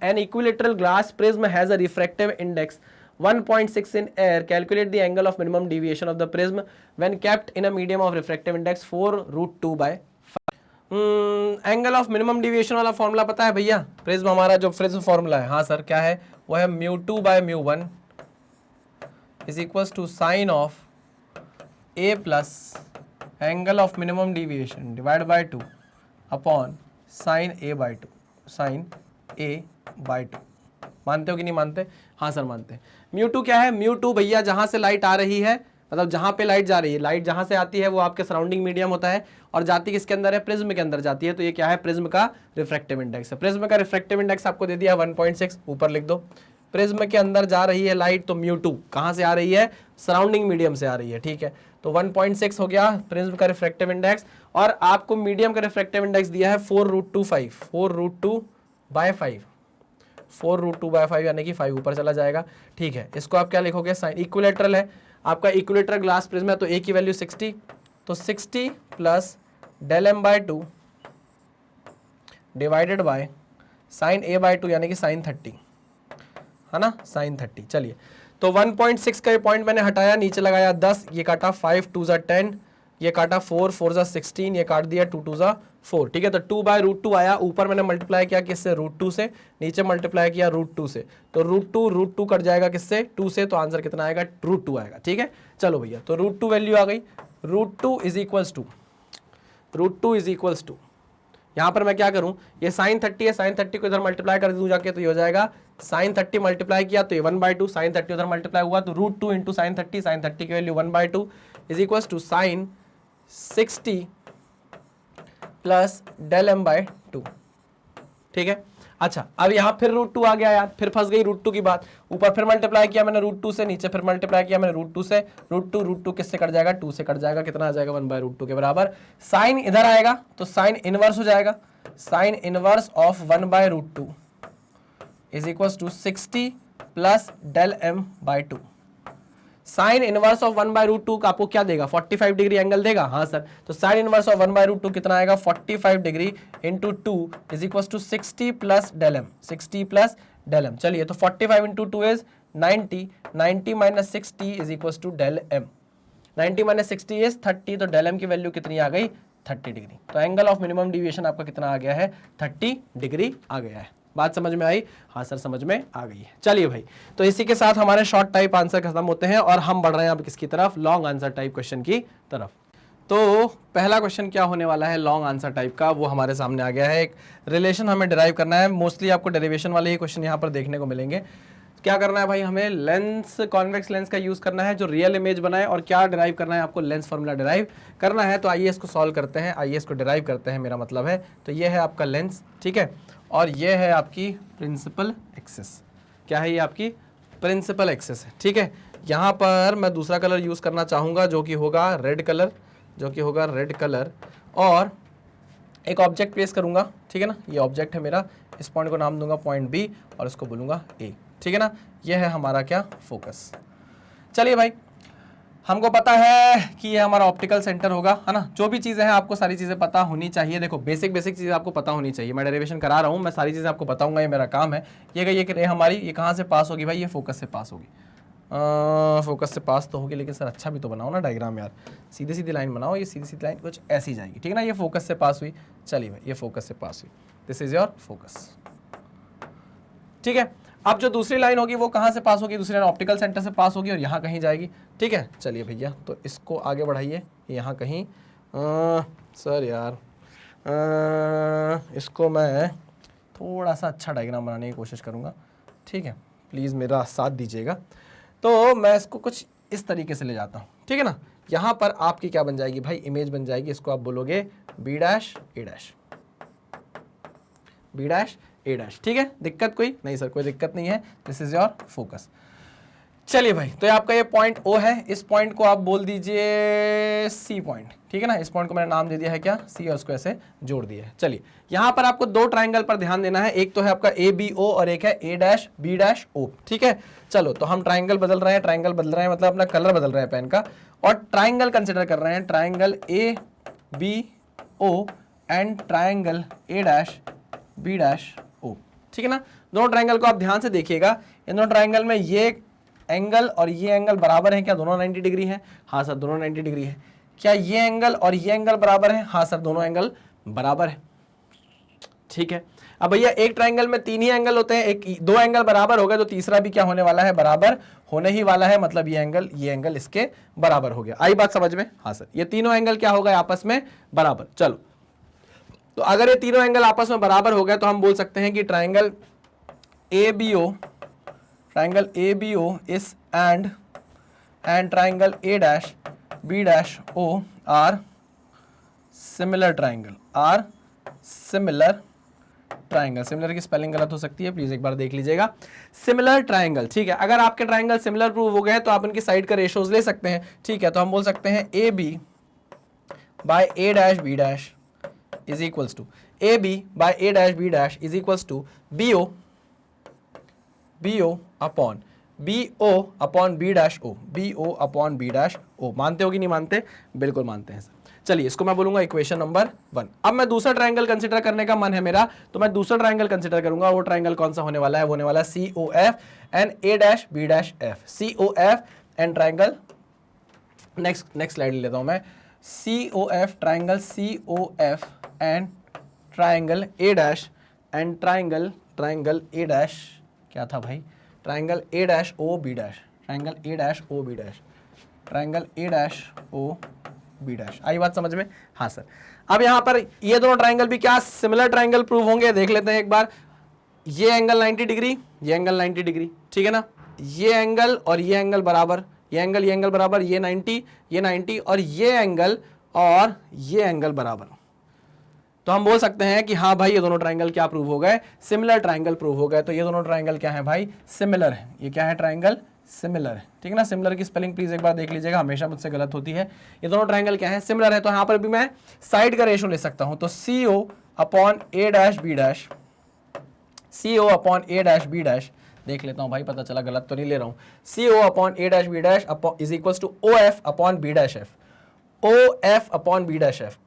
Speaker 1: an equilateral glass prism has a refractive index 1.6 in air, calculate the angle of minimum deviation of the prism when kept in a medium of refractive index 4√2/5। Angle of minimum deviation वाला formula पता है भैया, prism हमारा जो prism formula है, हाँ sir क्या है, वो है μ2/μ1 is equals to sine of a plus angle of minimum deviation divide by 2 upon sine a/2, sine a/2। मानते हो कि नहीं मानते? हाँ सर मानते हैं। μ2 क्या है? μ2 भैया जहां से लाइट आ रही है, मतलब जहां पे लाइट जा रही है, लाइट जहां से आती है वो आपके सराउंडिंग मीडियम होता है और जाती किसके अंदर है? प्रिज्म के अंदर जाती है। तो ये क्या है? प्रिज्म का रिफ्रैक्टिव इंडेक्स है। प्रिज्म का रिफ्रैक्टिव इंडेक्स आपको दे दिया 1.6, ऊपर लिख दो। प्रिज्म के अंदर जा रही है लाइट, तो μ2 कहां से आ रही है? सराउंडिंग मीडियम से आ रही है, ठीक है। तो 1.6 हो गया प्रिज्म का रिफ्रैक्टिव इंडेक्स, और आपको मीडियम का रिफ्रैक्टिव इंडेक्स दिया है 4√2/5, 4√2/5, 4√2/5 यानी कि 5 ऊपर चला जाएगा, ठीक है। इसको आप क्या लिखोगे? साइन, इक्विलेटरल है आपका, इक्विलेटरल ग्लास प्रिज्म है, तो ए की वैल्यू 60, तो 60 plus del m/2 divided by sine a/2 यानी कि साइन 30, है ना, साइन 30। चलिए, तो 1.6 का ये पॉइंट मैंने हटाया, नीचे लगाया 10, ये काटा 5 2 ज़ा 10, ये काटा 4 4 ज़ा 16, ये काट दिया 2 2 ज़ा 4, ठीक है। तो 2/√2 आया, ऊपर मैंने मल्टीप्लाई किया किससे? √2 से, नीचे मल्टीप्लाई किया √2 से, तो √2 कट जाएगा किससे? 2 से, तो आंसर कितना आएगा? √2 आएगा, ठीक है। चलो भैया, तो √2 वैल्यू आ गई। √2 इज इक्वल्स टू यहाँ पर मैं क्या करूं, ये साइन 30 है, साइन 30 को इधर मल्टीप्लाई कर दूं जाके, तो ये हो जाएगा साइन 30 मल्टीप्लाई किया तो ये 1/2, साइन 30 उधर मल्टीप्लाई हुआ तो √2 इंटू साइन 30, साइन 30 की value 1/2 is equals to sine 60 plus del m/2, ठीक है। अच्छा, अब यहाँ फिर √2 आ गया यार, फिर फंस गई √2 की बात। ऊपर फिर मल्टीप्लाई किया मैंने √2 से, नीचे फिर मल्टीप्लाई किया मैंने √2 से, √2 किससे कट जाएगा? 2 से कट जाएगा, कितना आ जाएगा? 1/√2 के बराबर। साइन इधर आएगा तो साइन इनवर्स हो जाएगा, sine inverse of 1/√2 is equals to 60 plus del m/2। Sine inverse of 1/√2 का आपको क्या देगा? 45 डिग्री एंगल देगा, हाँ सर। तो साइन इनवर्स ऑफ 1/√2 कितना आएगा? 45 degree into 2 is equal to 60 plus del M, 60 plus del M. चलिए, तो 45 into 2 is 90, 90 minus 60 is equal to del M, 90 minus 60 is 30, तो डेल एम की वैल्यू कितनी आ गई? 30 डिग्री। तो एंगल ऑफ मिनिमम डिविएशन आपका कितना आ गया है? 30 डिग्री आ गया है। बात समझ में आई? हाँ सर समझ में आ गई है। चलिए भाई, तो इसी के साथ हमारे शॉर्ट टाइप आंसर खत्म होते हैं और हम बढ़ रहे हैं अब किसकी तरफ? लॉन्ग आंसर टाइप क्वेश्चन की तरफ। तो पहला क्वेश्चन क्या होने वाला है लॉन्ग आंसर टाइप का, वो हमारे सामने आ गया है। एक रिलेशन हमें डिराइव करना है, मोस्टली आपको डेरिवेशन वाले ही क्वेश्चन यहाँ पर देखने को मिलेंगे। क्या करना है भाई? हमें लेंस, कॉन्वेक्स लेंस का यूज करना है जो रियल इमेज बनाए, और क्या डिराइव करना है आपको? लेंस फॉर्मूला डिराइव करना है। तो आइए इसको सॉल्व करते हैं, आइए इसको डिराइव करते हैं, मेरा मतलब है। तो ये है आपका लेंस, ठीक है, और ये है आपकी प्रिंसिपल एक्सिस। क्या है ये? आपकी प्रिंसिपल एक्सिस है, ठीक है। यहाँ पर मैं दूसरा कलर यूज करना चाहूँगा जो कि होगा रेड कलर, जो कि होगा रेड कलर, और एक ऑब्जेक्ट प्लेस करूँगा, ठीक है ना। ये ऑब्जेक्ट है मेरा, इस पॉइंट को नाम दूंगा पॉइंट बी और इसको बोलूँगा ए, ठीक है ना। ये है हमारा क्या? फोकस। चलिए भाई, हमको पता है कि ये हमारा ऑप्टिकल सेंटर होगा, है ना। जो भी चीज़ें हैं आपको सारी चीज़ें पता होनी चाहिए। देखो बेसिक चीज़ें आपको पता होनी चाहिए। मैं डेरिवेशन करा रहा हूँ, मैं सारी चीज़ें आपको बताऊंगा, ये मेरा काम है। ये हमारी, ये कहाँ से पास होगी भाई? ये फोकस से पास होगी। फोकस से पास तो होगी, लेकिन सर अच्छा भी तो बनाओ ना डायग्राम यार, सीधी सीधी लाइन बनाओ। ये सीधी सीधी लाइन कुछ ऐसी जाएगी, ठीक है ना। ये फोकस से पास हुई, चलिए भाई ये फोकस से पास हुई, दिस इज योर फोकस, ठीक है। अब जो दूसरी लाइन होगी वो कहाँ से पास होगी? दूसरी लाइन ऑप्टिकल सेंटर से पास होगी और यहाँ कहीं जाएगी, ठीक है। चलिए भैया, तो इसको आगे बढ़ाइए, यहाँ कहीं सर यार इसको मैं थोड़ा सा अच्छा डायग्राम बनाने की कोशिश करूँगा, ठीक है, प्लीज़ मेरा साथ दीजिएगा। तो मैं इसको कुछ इस तरीके से ले जाता हूँ, ठीक है ना। यहाँ पर आपकी क्या बन जाएगी भाई? इमेज बन जाएगी, इसको आप बोलोगे B dash A dash, B dash A dash, ठीक है। दिक्कत कोई नहीं? सर कोई दिक्कत नहीं है, दिस इज योर फोकस। चलिए भाई, तो ये आपका ये पॉइंट ओ है, इस पॉइंट को आप बोल दीजिए सी पॉइंट, ठीक है ना। इस पॉइंट को मैंने नाम दे दिया है क्या? सी, और उसको ऐसे जोड़ दिया है। चलिए, यहाँ पर आपको दो ट्राइंगल पर ध्यान देना है, एक तो है आपका ए बी ओ और एक है ए डैश बी डैश ओ, ठीक है। चलो, तो हम ट्राइंगल बदल रहे हैं, ट्राइंगल बदल रहे हैं मतलब अपना कलर बदल रहे हैं पेन का, और ट्राइंगल कंसिडर कर रहे हैं, triangle A B O and triangle A dash B dash O, ठीक है ना। दोनों ट्राइंगल को आप ध्यान से देखिएगा, इन दोनों ट्राइंगल में ये एंगल और ये एंगल बराबर है क्या? दोनों 90 डिग्री है। हाँ सर दोनों 90 डिग्री है। क्या ये एंगल और ये एंगल बराबर है? हाँ सर दोनों एंगल बराबर है। ठीक है, अब भैया एक ट्राइंगल में 3 ही एंगल होते हैं, एक 2 एंगल बराबर हो गए तो तीसरा भी क्या होने वाला है? बराबर होने ही वाला है, मतलब ये एंगल इसके बराबर हो गया। आई बात समझ में? हाँ सर, ये तीनों एंगल क्या हो गए? आपस में बराबर। चलो, तो अगर ये तीनों एंगल आपस में बराबर हो गए तो हम बोल सकते हैं कि triangle ABO is and triangle A', B' O similar triangle. Similar की स्पेलिंग गलत हो सकती है, प्लीज एक बार देख लीजिएगा। सिमिलर ट्राइंगल, ठीक है। अगर आपके ट्राइंगल सिमिलर प्रूव हो गए तो आप इनकी साइड का रेशियोज ले सकते हैं, ठीक है। तो हम बोल सकते हैं AB by A', B' is equals to AB by A', B' is equals to BO upon BO upon B'। मानते हो कि नहीं मानते? बिल्कुल मानते हैं सर। चलिए, इसको मैं बोलूंगा इक्वेशन नंबर 1। अब मैं दूसरा ट्रायंगल कंसीडर करने का मन है मेरा, तो मैं दूसरा ट्रायंगल कंसीडर करूंगा। वो ट्रायंगल कौन सा होने वाला है? वो होने वाला है COF and A', B', COF and triangle, next slide ले लेता हूं मैं। COF triangle COF and triangle A' and triangle A', क्या था भाई? Triangle A', O, B'। आई बात समझ में? हाँ सर। अब यहां पर ये दोनों ट्रायंगल भी क्या सिमिलर ट्रायंगल प्रूव होंगे? देख लेते हैं एक बार। ये एंगल 90 डिग्री, ये एंगल 90 डिग्री, ठीक है ना। ये एंगल और ये एंगल बराबर, ये एंगल बराबर, ये 90 और ये एंगल बराबर। तो हम बोल सकते हैं कि हाँ भाई ये दोनों ट्रायंगल क्या प्रूव हो गए? सिमिलर ट्रायंगल प्रूव हो गए। तो ये दोनों ट्रायंगल क्या है भाई? सिमिलर है। ये क्या है? ट्रायंगल सिमिलर है, ठीक है ना। सिमिलर की स्पेलिंग प्लीज एक बार देख लीजिएगा, हमेशा मुझसे गलत होती है। ये दोनों ट्रायंगल क्या है? सिमिलर है। तो यहाँ पर भी मैं साइड का रेशियो ले सकता हूं, तो CO upon A', B', CO upon A', B', देख लेता हूं भाई, पता चला गलत तो नहीं ले रहा हूं। CO upon A', B' is equal to OF upon B', OF upon B',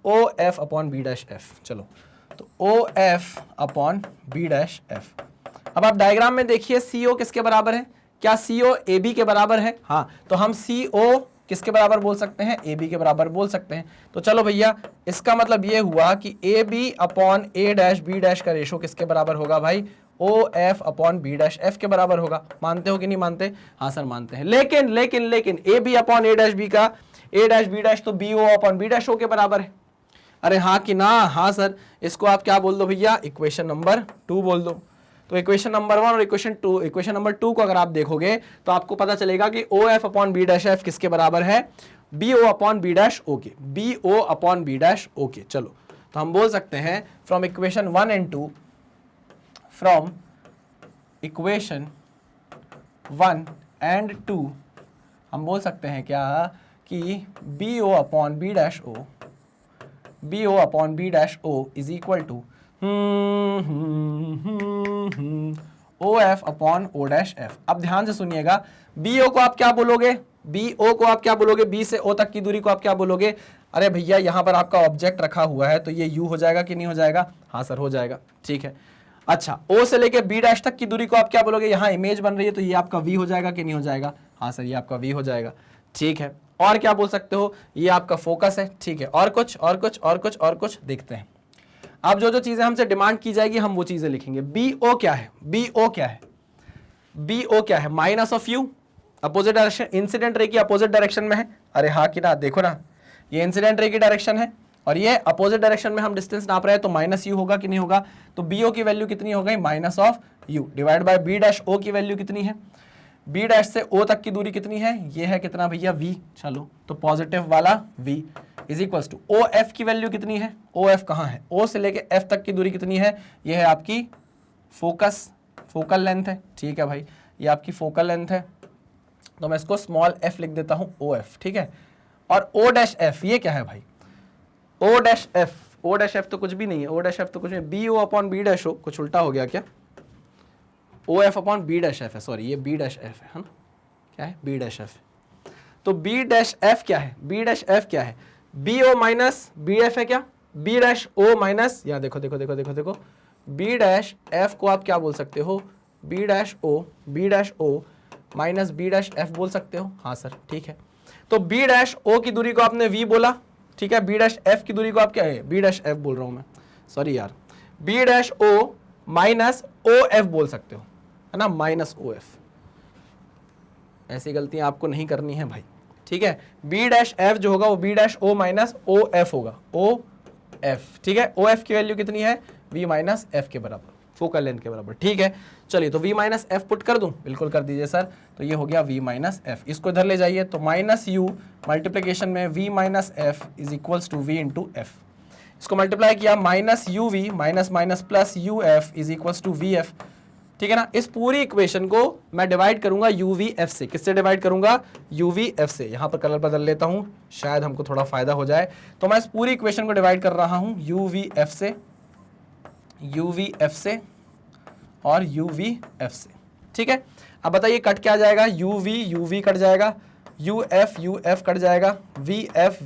Speaker 1: OF upon B'। चलो, तो OF अपॉन B'। अब आप डायग्राम में देखिए, CO किसके बराबर है? क्या CO AB के बराबर है? हाँ, तो हम CO किसके बराबर बोल सकते हैं? AB के बराबर बोल सकते हैं। तो चलो भैया, इसका मतलब ये हुआ कि AB अपॉन A', B' का रेशो किसके बराबर होगा भाई? OF अपॉन B', के बराबर होगा। मानते हो कि नहीं मानते? हाँ सर मानते हैं। लेकिन AB अपॉन A', B का A', B' तो BO अपॉन B' के बराबर है। अरे हाँ कि ना? हाँ सर। इसको आप क्या बोल दो भैया? इक्वेशन नंबर 2 बोल दो। तो इक्वेशन नंबर 1 और इक्वेशन नंबर 2 को अगर आप देखोगे तो आपको पता चलेगा कि OF अपॉन B', किसके बराबर है? BO अपॉन B', के। BO अपॉन B', के। चलो, तो हम बोल सकते हैं from equation 1 and 2, from equation 1 and 2 हम बोल सकते हैं क्या? कि BO upon B' is equal to OF upon O'। अब ध्यान से सुनिएगा, BO को आप क्या बोलोगे? B से O तक की दूरी को आप क्या बोलोगे? अरे भैया, यहां पर आपका ऑब्जेक्ट रखा हुआ है तो ये U हो जाएगा कि नहीं हो जाएगा? हाँ सर हो जाएगा, ठीक है। अच्छा, O से लेके B' तक की दूरी को आप क्या बोलोगे? यहाँ इमेज बन रही है तो ये आपका V हो जाएगा कि नहीं हो जाएगा? हाँ सर, ये आपका V हो जाएगा, ठीक है। और क्या बोल सकते हो? ये आपका फोकस है, ठीक है। और कुछ देखते हैं। अब जो चीजें हमसे डिमांड की जाएगी हम वो चीजें लिखेंगे। BO क्या है? BO क्या है? Minus of U, opposite direction, incident ray की अपोजिट डायरेक्शन में है। अरे हाँ कि ना? देखो ना, ये इंसिडेंट रे की डायरेक्शन है और ये अपोजिट डायरेक्शन में हम डिस्टेंस नाप रहे हैं, तो माइनस U होगा कि नहीं होगा? तो BO की वैल्यू कितनी हो गई? Minus of U divide by B', की वैल्यू कितनी है? B' से O तक की दूरी कितनी है? ये है कितना भैया? V। चलो, तो पॉजिटिव वाला V is equals to OF की वैल्यू कितनी है? OF कहाँ है? O से लेके F तक की दूरी कितनी है? ये है आपकी फोकल लेंथ है, ठीक है भाई, ये आपकी फोकल लेंथ है। तो मैं इसको स्मॉल f लिख देता हूं, OF, ठीक है। और O', ये क्या है भाई? O', तो कुछ भी नहीं है। O', तो कुछ नहीं। BO अपॉन B', कुछ उल्टा हो गया क्या? OF अपॉन B' है, सॉरी, ये B' है ना? क्या है? B'। तो B' क्या है? B' क्या है? BO माइनस BF है क्या? B' माइनस, यहाँ देखो, B' को आप क्या बोल सकते हो? B' O minus B dash F बोल सकते हो। हाँ सर ठीक है, तो बी डैश ओ की दूरी को आपने वी बोला, ठीक है, बी डैश एफ की दूरी को आप क्या है, बी डैश एफ बोल रहा हूं मैं, सॉरी यार, B dash O minus O F बोल सकते हो, है ना, माइनस ओ एफ। ऐसी गलतियां आपको नहीं करनी है भाई, ठीक है। बी डैश एफ जो होगा वो B dash O minus O F होगा, ओ एफ, ठीक है। ओ एफ की वैल्यू कितनी है, वी माइनस एफ के बराबर, फोकल लेंथ के बराबर, ठीक है। चलिए तो v माइनस एफ पुट कर दूं, बिल्कुल कर दीजिए सर। तो ये हो गया v माइनस एफ, इसको इधर ले जाइए, तो माइनस u मल्टीप्लीकेशन में v minus F is equals to v into F. इसको मल्टीप्लाई किया, minus U V minus minus plus U F is equals to V F, ठीक है ना। इस पूरी इक्वेशन को मैं डिवाइड करूंगा यू वी एफ से। किससे डिवाइड करूंगा, यू वी एफ से। यहां पर कलर बदल लेता हूं, शायद हमको थोड़ा फायदा हो जाए। तो मैं इस पूरी इक्वेशन को डिवाइड कर रहा हूं यू वी एफ से, यू वी एफ से और यू वी एफ से, ठीक है। अब बताइए कट क्या आ जाएगा, यू वी कट जाएगा, यू एफ कट जाएगा, वी एफ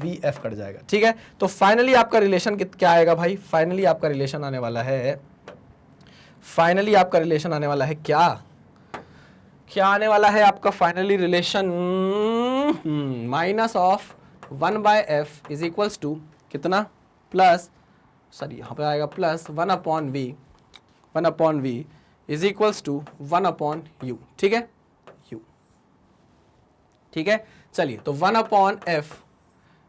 Speaker 1: कट जाएगा, ठीक है। तो फाइनली आपका रिलेशन क्या आएगा भाई, फाइनली आपका रिलेशन आने वाला है, फाइनली आपका रिलेशन आने वाला है क्या, क्या आने वाला है आपका finally relation, minus of 1/f is equals to कितना, प्लस, सॉरी यहाँ पे आएगा plus 1/v is equals to 1/u, ठीक है, u, ठीक है। चलिए तो 1/f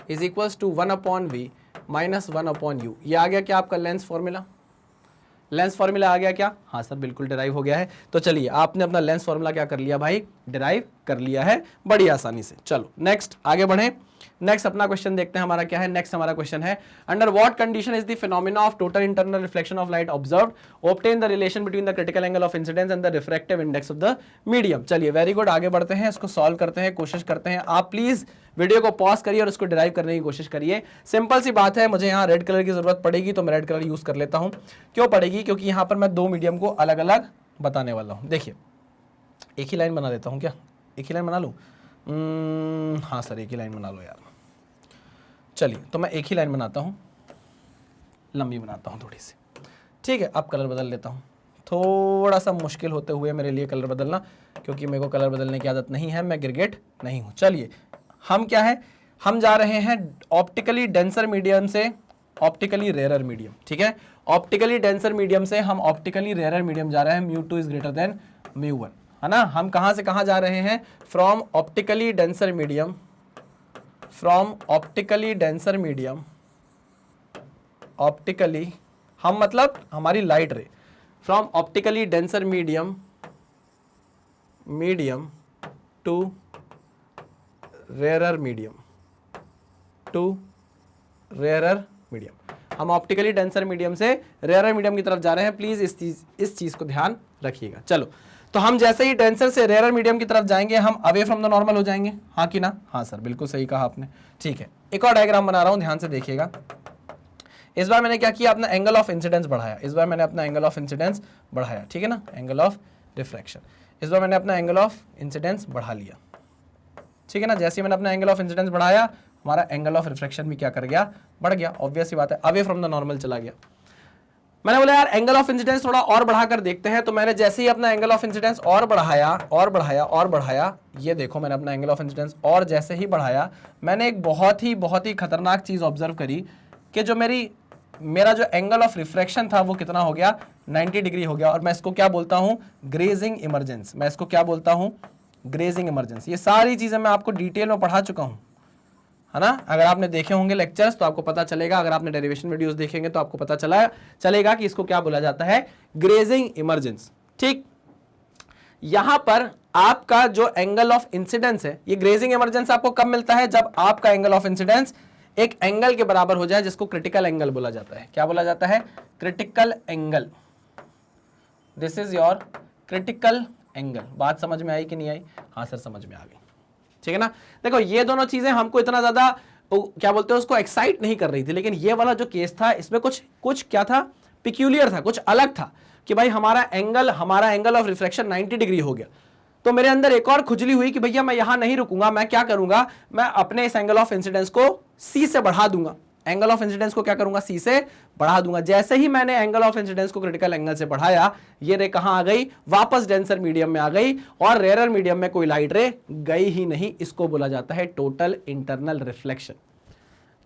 Speaker 1: is equals to 1/v minus 1/u। ये आ गया क्या आपका लेंस फॉर्मूला, लेंस फॉर्मूला आ गया क्या, हाँ सर बिल्कुल डिराइव हो गया है। तो चलिए आपने अपना लेंस फॉर्मूला क्या कर लिया भाई, डिराइव कर लिया है बड़ी आसानी से। चलो नेक्स्ट आगे बढ़े, नेक्स्ट अपना क्वेश्चन देखते हैं हमारा क्या है। नेक्स्ट हमारा क्वेश्चन है, under what condition is the phenomena of total internal reflection of light observed, obtain the relation between the critical angle of incidence and the refractive index of the medium. चलिए very good, आगे बढ़ते हैं, इसको solve करते हैं, कोशिश करते हैं। आप प्लीज वीडियो को पॉज करिए और इसको डिराइव करने की कोशिश करिए। सिंपल सी बात है, मुझे यहाँ रेड कलर की जरूरत पड़ेगी तो मैं रेड कलर यूज कर लेता हूँ। क्यों पड़ेगी, क्योंकि यहाँ पर मैं दो मीडियम को अलग अलग बताने वाला हूँ। देखिए एक ही लाइन बना देता हूँ, क्या एक ही लाइन बना लूँ, हाँ सर एक ही लाइन बना लो यार। चलिए तो मैं एक ही लाइन बनाता हूँ, लंबी बनाता हूँ थोड़ी सी, ठीक है। अब कलर बदल लेता हूँ, थोड़ा सा मुश्किल होते हुए मेरे लिए कलर बदलना, क्योंकि मेरे को कलर बदलने की आदत नहीं है, मैं गिरगिट नहीं हूँ। चलिए हम क्या है, हम जा रहे हैं ऑप्टिकली डेंसर मीडियम से ऑप्टिकली रेयरर मीडियम, ठीक है। ऑप्टिकली डेंसर मीडियम से हम ऑप्टिकली रेयरर मीडियम जा रहे हैं, μ2 इज ग्रेटर देन μ1, है ना। हम कहाँ से कहाँ जा रहे हैं, from optically denser medium, from optically denser medium, optically हम मतलब हमारी light ray, from optically denser medium medium to rarer medium, to rarer medium. हम ऑप्टिकली डेंसर मीडियम से रेयरर मीडियम की तरफ जा रहे हैं, प्लीज इस चीज को ध्यान रखिएगा। चलो तो हम जैसे ही डेंसर से रेयरर मीडियम की तरफ जाएंगे हम अवे फ्रॉम द नॉर्मल हो जाएंगे, हाँ कि ना, हाँ सर बिल्कुल सही कहा आपने, ठीक है। एक और डायग्राम बना रहा हूं, ध्यान से देखिएगा। इस बार मैंने क्या किया, अपना एंगल ऑफ इंसिडेंस बढ़ाया, इस बार मैंने अपना एंगल ऑफ इंसिडेंस बढ़ाया, ठीक है ना, एंगल ऑफ रिफ्रैक्शन, इस बार मैंने अपना एंगल ऑफ इंसिडेंस बढ़ा लिया, ठीक है ना। जैसे ही मैंने अपना एंगल ऑफ इंसिडेंस बढ़ाया, हमारा एंगल ऑफ रिफ्रैक्शन भी क्या कर गया, बढ़ गया, ऑब्वियस सी बात है, अवे फ्रॉम द नॉर्मल चला गया। मैंने बोला यार एंगल ऑफ इंसिडेंस थोड़ा और बढ़ाकर देखते हैं, तो मैंने जैसे ही अपना एंगल ऑफ इंसिडेंस और बढ़ाया और बढ़ाया और बढ़ाया, ये देखो मैंने अपना एंगल ऑफ इंसिडेंस और जैसे ही बढ़ाया, मैंने एक बहुत ही खतरनाक चीज ऑब्जर्व करी कि जो मेरा जो एंगल ऑफ रिफ्रैक्शन था वो कितना हो गया, 90 डिग्री हो गया। और मैं इसको क्या बोलता हूं, ग्रेजिंग इमरजेंस, मैं इसको क्या बोलता हूं, ग्रेजिंग इमरजेंस। ये सारी चीजें मैं आपको डिटेल में पढ़ा चुका हूं, है ना। अगर आपने देखे होंगे लेक्चर्स तो आपको पता चलेगा, अगर आपने डेरिवेशन वीडियोस देखेंगे तो आपको पता चलेगा कि इसको क्या बोला जाता है, ग्रेजिंग इमरजेंस, ठीक। यहां पर आपका जो एंगल ऑफ इंसिडेंस है, ये ग्रेजिंग इमरजेंस आपको कब मिलता है, जब आपका एंगल ऑफ इंसिडेंस एक एंगल के बराबर हो जाए, जिसको क्रिटिकल एंगल बोला जाता है। क्या बोला जाता है, critical angle, this is your critical angle. बात समझ में आई कि नहीं आई, हाँ सर समझ में आ गई, ठीक है ना। देखो ये दोनों चीजें हमको इतना ज्यादा क्या बोलते हैं उसको एक्साइट नहीं कर रही थी, लेकिन ये वाला जो केस था इसमें कुछ क्या था, पिक्यूलियर था, कुछ अलग था कि भाई हमारा एंगल ऑफ रिफ्रैक्शन 90 डिग्री हो गया। तो मेरे अंदर एक और खुजली हुई कि भैया मैं यहां नहीं रुकूंगा, मैं क्या करूंगा, मैं अपने इस एंगल ऑफ इंसिडेंस को सी से बढ़ा दूंगा। एंगल ऑफ इंसिडेंस को क्या करूंगा, सी से बढ़ा दूंगा। जैसे ही मैंने एंगल ऑफ इंसिडेंस को क्रिटिकल एंगल से बढ़ाया, ये रे कहां आ गई, वापस डेंसर मीडियम में आ गई, और रेयर मीडियम में कोई लाइट रे गई ही नहीं। इसको बोला जाता है टोटल इंटरनल रिफ्लेक्शन।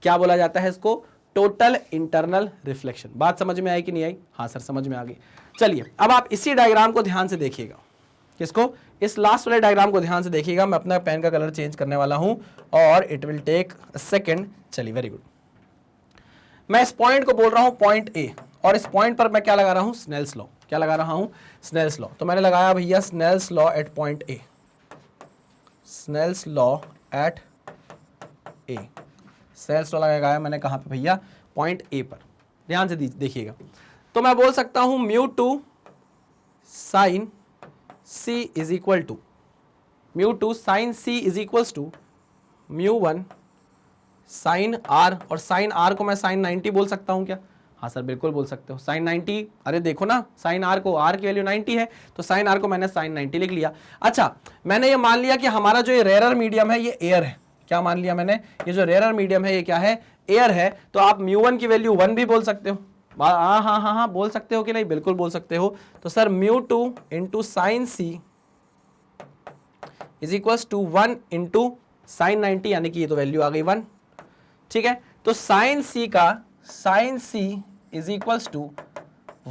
Speaker 1: क्या बोला जाता है इसको, टोटल इंटरनल रिफ्लेक्शन। बात समझ में आई कि नहीं आई? हाँ सर समझ में आ गई। चलिए अब आप इसी डायग्राम को ध्यान से देखिएगा, किसको, इस लास्ट वाले डायग्राम को ध्यान से देखिएगा। मैं अपना पेन का कलर चेंज करने वाला हूं और it will take a second. चलिए वेरी गुड। मैं इस पॉइंट को बोल रहा हूं पॉइंट ए, और इस पॉइंट पर मैं क्या लगा रहा हूं, स्नेल्स लॉ। क्या लगा रहा हूं, स्नेल्स लॉ। तो मैंने लगाया भैया Snell's law at point A, Snell's law at A. Snell's law लगाया मैंने कहां पे भैया, पॉइंट ए पर। ध्यान से देखिएगा। तो मैं बोल सकता हूं mu two sine C is equal to, mu two sine C is equals to mu one sine R, और साइन आर को मैं साइन 90 बोल सकता हूं क्या? हाँ सर बिल्कुल बोल सकते हो, साइन 90। अरे देखो ना, साइन आर को, आर की वैल्यू 90 है, तो साइन आर को मैंने साइन 90 लिख लिया। अच्छा, मैंने ये मान लिया कि हमारा जो ये रेयरर मीडियम है ये एयर है। क्या मान लिया मैंने, ये जो रेयरर मीडियम है ये क्या है, एयर है। तो आप म्यू वन की वैल्यू 1 भी बोल सकते हो। हाँ हाँ हाँ हाँ बोल सकते हो कि नहीं, बिल्कुल बोल सकते हो। तो sir mu two into sine C is equals to 1 into sine 90, यानी कि ये तो वैल्यू आ गई 1। ठीक है, तो साइन सी का, sine C is equals to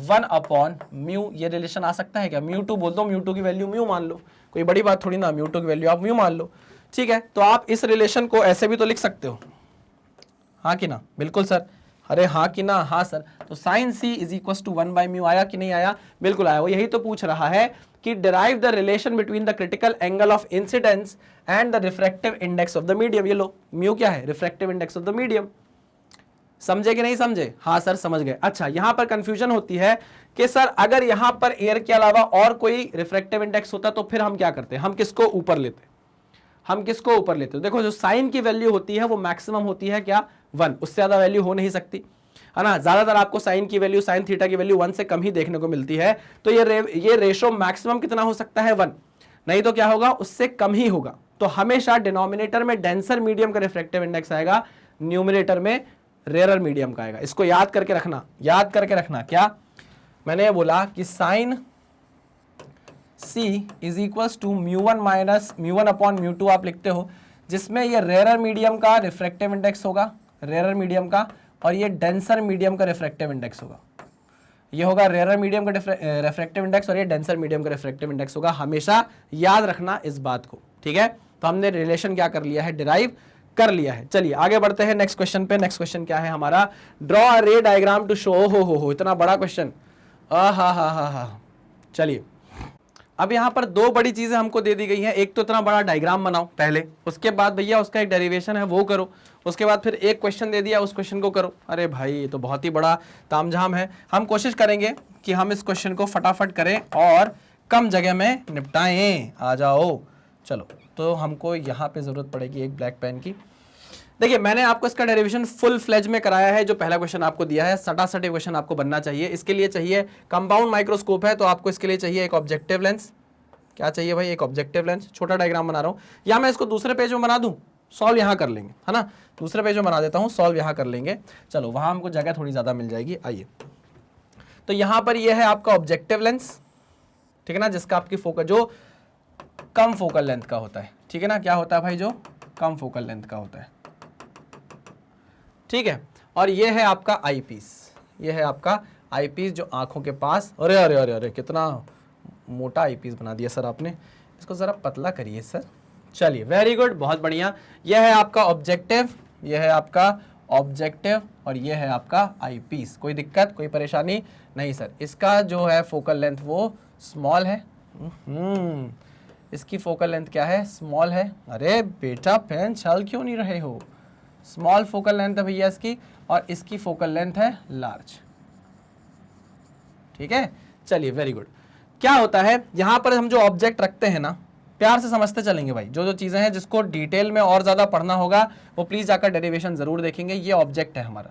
Speaker 1: 1 upon mu, ये रिलेशन आ सकता है क्या? म्यू टू बोल दो, म्यू टू की वैल्यू म्यू मान लो, कोई बड़ी बात थोड़ी ना, म्यू टू की वैल्यू आप म्यू मान लो। ठीक है, तो आप इस रिलेशन को ऐसे भी तो लिख सकते हो, हाँ कि ना? बिल्कुल सर। अरे हाँ कि ना? हाँ सर। तो sine C is equals to 1 by mu आया कि नहीं आया? बिल्कुल आया। वो यही तो पूछ रहा है कि derive the relation between the critical angle of incidence and the refractive index of the medium. ये लो, म्यू क्या है, refractive index of the medium. समझे कि नहीं समझे? हाँ सर समझ गए। अच्छा, यहां पर कंफ्यूजन होती है कि सर अगर यहां पर एयर के अलावा और कोई रिफ्रैक्टिव इंडेक्स होता तो फिर हम क्या करते, हम किसको ऊपर लेते, हम किसको ऊपर लेते हो? देखो जो साइन की वैल्यू होती है वो मैक्सिमम होती है क्या, 1, उससे ज्यादा वैल्यू हो नहीं सकती, है ना। ज्यादातर आपको साइन की वैल्यू, साइन थीटा की वैल्यू 1 से कम ही देखने को मिलती है। तो ये रेशो मैक्सिमम कितना हो सकता है, 1, नहीं तो क्या होगा, उससे कम ही होगा। तो हमेशा डिनोमिनेटर में डेंसर मीडियम का रिफ्रैक्टिव इंडेक्स आएगा, न्यूमिनेटर में रेयरर मीडियम का आएगा। इसको याद करके रखना, याद करके रखना। क्या मैंने बोला कि sine C is equals to mu one minus mu one upon mu two आप लिखते हो, जिसमें ये रेयरर मीडियम का रिफ्रैक्टिव इंडेक्स होगा, रेयरर मीडियम का, और ये डेंसर मीडियम का रिफ्रैक्टिव इंडेक्स होगा। ये होगा रेयरर मीडियम का रिफ्रैक्टिव इंडेक्स और ये डेंसर मीडियम का रिफ्रैक्टिव इंडेक्स होगा। हमेशा याद रखना इस बात को, ठीक है। तो हमने रिलेशन क्या कर लिया है, डिराइव कर लिया है। चलिए आगे बढ़ते हैं नेक्स्ट क्वेश्चन पे। नेक्स्ट क्वेश्चन क्या है हमारा, ड्रॉ अ रे डायग्राम टू शो, हो इतना बड़ा क्वेश्चन, हा। चलिए अब यहाँ पर दो बड़ी चीजें हमको दे दी गई हैं। एक तो इतना बड़ा डायग्राम बनाओ पहले, उसके बाद भैया उसका एक डेरिवेशन है वो करो, उसके बाद फिर एक क्वेश्चन दे दिया उस क्वेश्चन को करो। अरे भाई ये तो बहुत ही बड़ा तामझाम है। हम कोशिश करेंगे कि हम इस क्वेश्चन को फटाफट करें और कम जगह में निपटाएं। आ जाओ चलो। तो हमको यहाँ पे जरूरत पड़ेगी एक ब्लैक पेन की। देखिए मैंने आपको इसका डेरिवेशन फुल फ्लेज में कराया है। जो पहला क्वेश्चन आपको दिया है सटासटी क्वेश्चन आपको बनना चाहिए। इसके लिए चाहिए कंपाउंड माइक्रोस्कोप है, तो आपको इसके लिए चाहिए एक ऑब्जेक्टिव लेंस। क्या चाहिए भाई, एक ऑब्जेक्टिव लेंस। छोटा डायग्राम बना रहा हूँ, या मैं इसको दूसरे पेज में बना दूं, सॉल्व यहाँ कर लेंगे, है ना। दूसरे पेज में बना देता हूँ, सॉल्व यहाँ कर लेंगे। चलो वहाँ हमको जगह थोड़ी ज़्यादा मिल जाएगी। आइए, तो यहाँ पर यह है आपका ऑब्जेक्टिव लेंस, ठीक है ना, जिसका आपकी फोकस जो कम फोकल लेंथ का होता है, ठीक है ना। क्या होता है भाई, जो कम फोकल लेंथ का होता है, ठीक है। और ये है आपका आई पीस, ये है आपका आई पीस जो आंखों के पास। अरे अरे अरे अरे कितना मोटा आई पीस बना दिया सर आपने, इसको ज़रा पतला करिए सर। चलिए वेरी गुड, बहुत बढ़िया। यह है आपका ऑब्जेक्टिव, यह है आपका ऑब्जेक्टिव, और यह है आपका आई पीस। कोई दिक्कत, कोई परेशानी नहीं सर। इसका जो है फोकल लेंथ वो स्मॉल है। इसकी फोकल लेंथ क्या है, स्मॉल है। अरे बेटा पेन चल क्यों नहीं रहे हो, स्मॉल फोकल लेंथ है भैया इसकी, और इसकी फोकल लेंथ है लार्ज, ठीक है। चलिए वेरी गुड। क्या होता है यहाँ पर हम जो ऑब्जेक्ट रखते हैं ना, प्यार से समझते चलेंगे भाई। जो जो चीज़ें हैं जिसको डिटेल में और ज़्यादा पढ़ना होगा वो प्लीज़ जाकर डेरिवेशन ज़रूर देखेंगे। ये ऑब्जेक्ट है हमारा,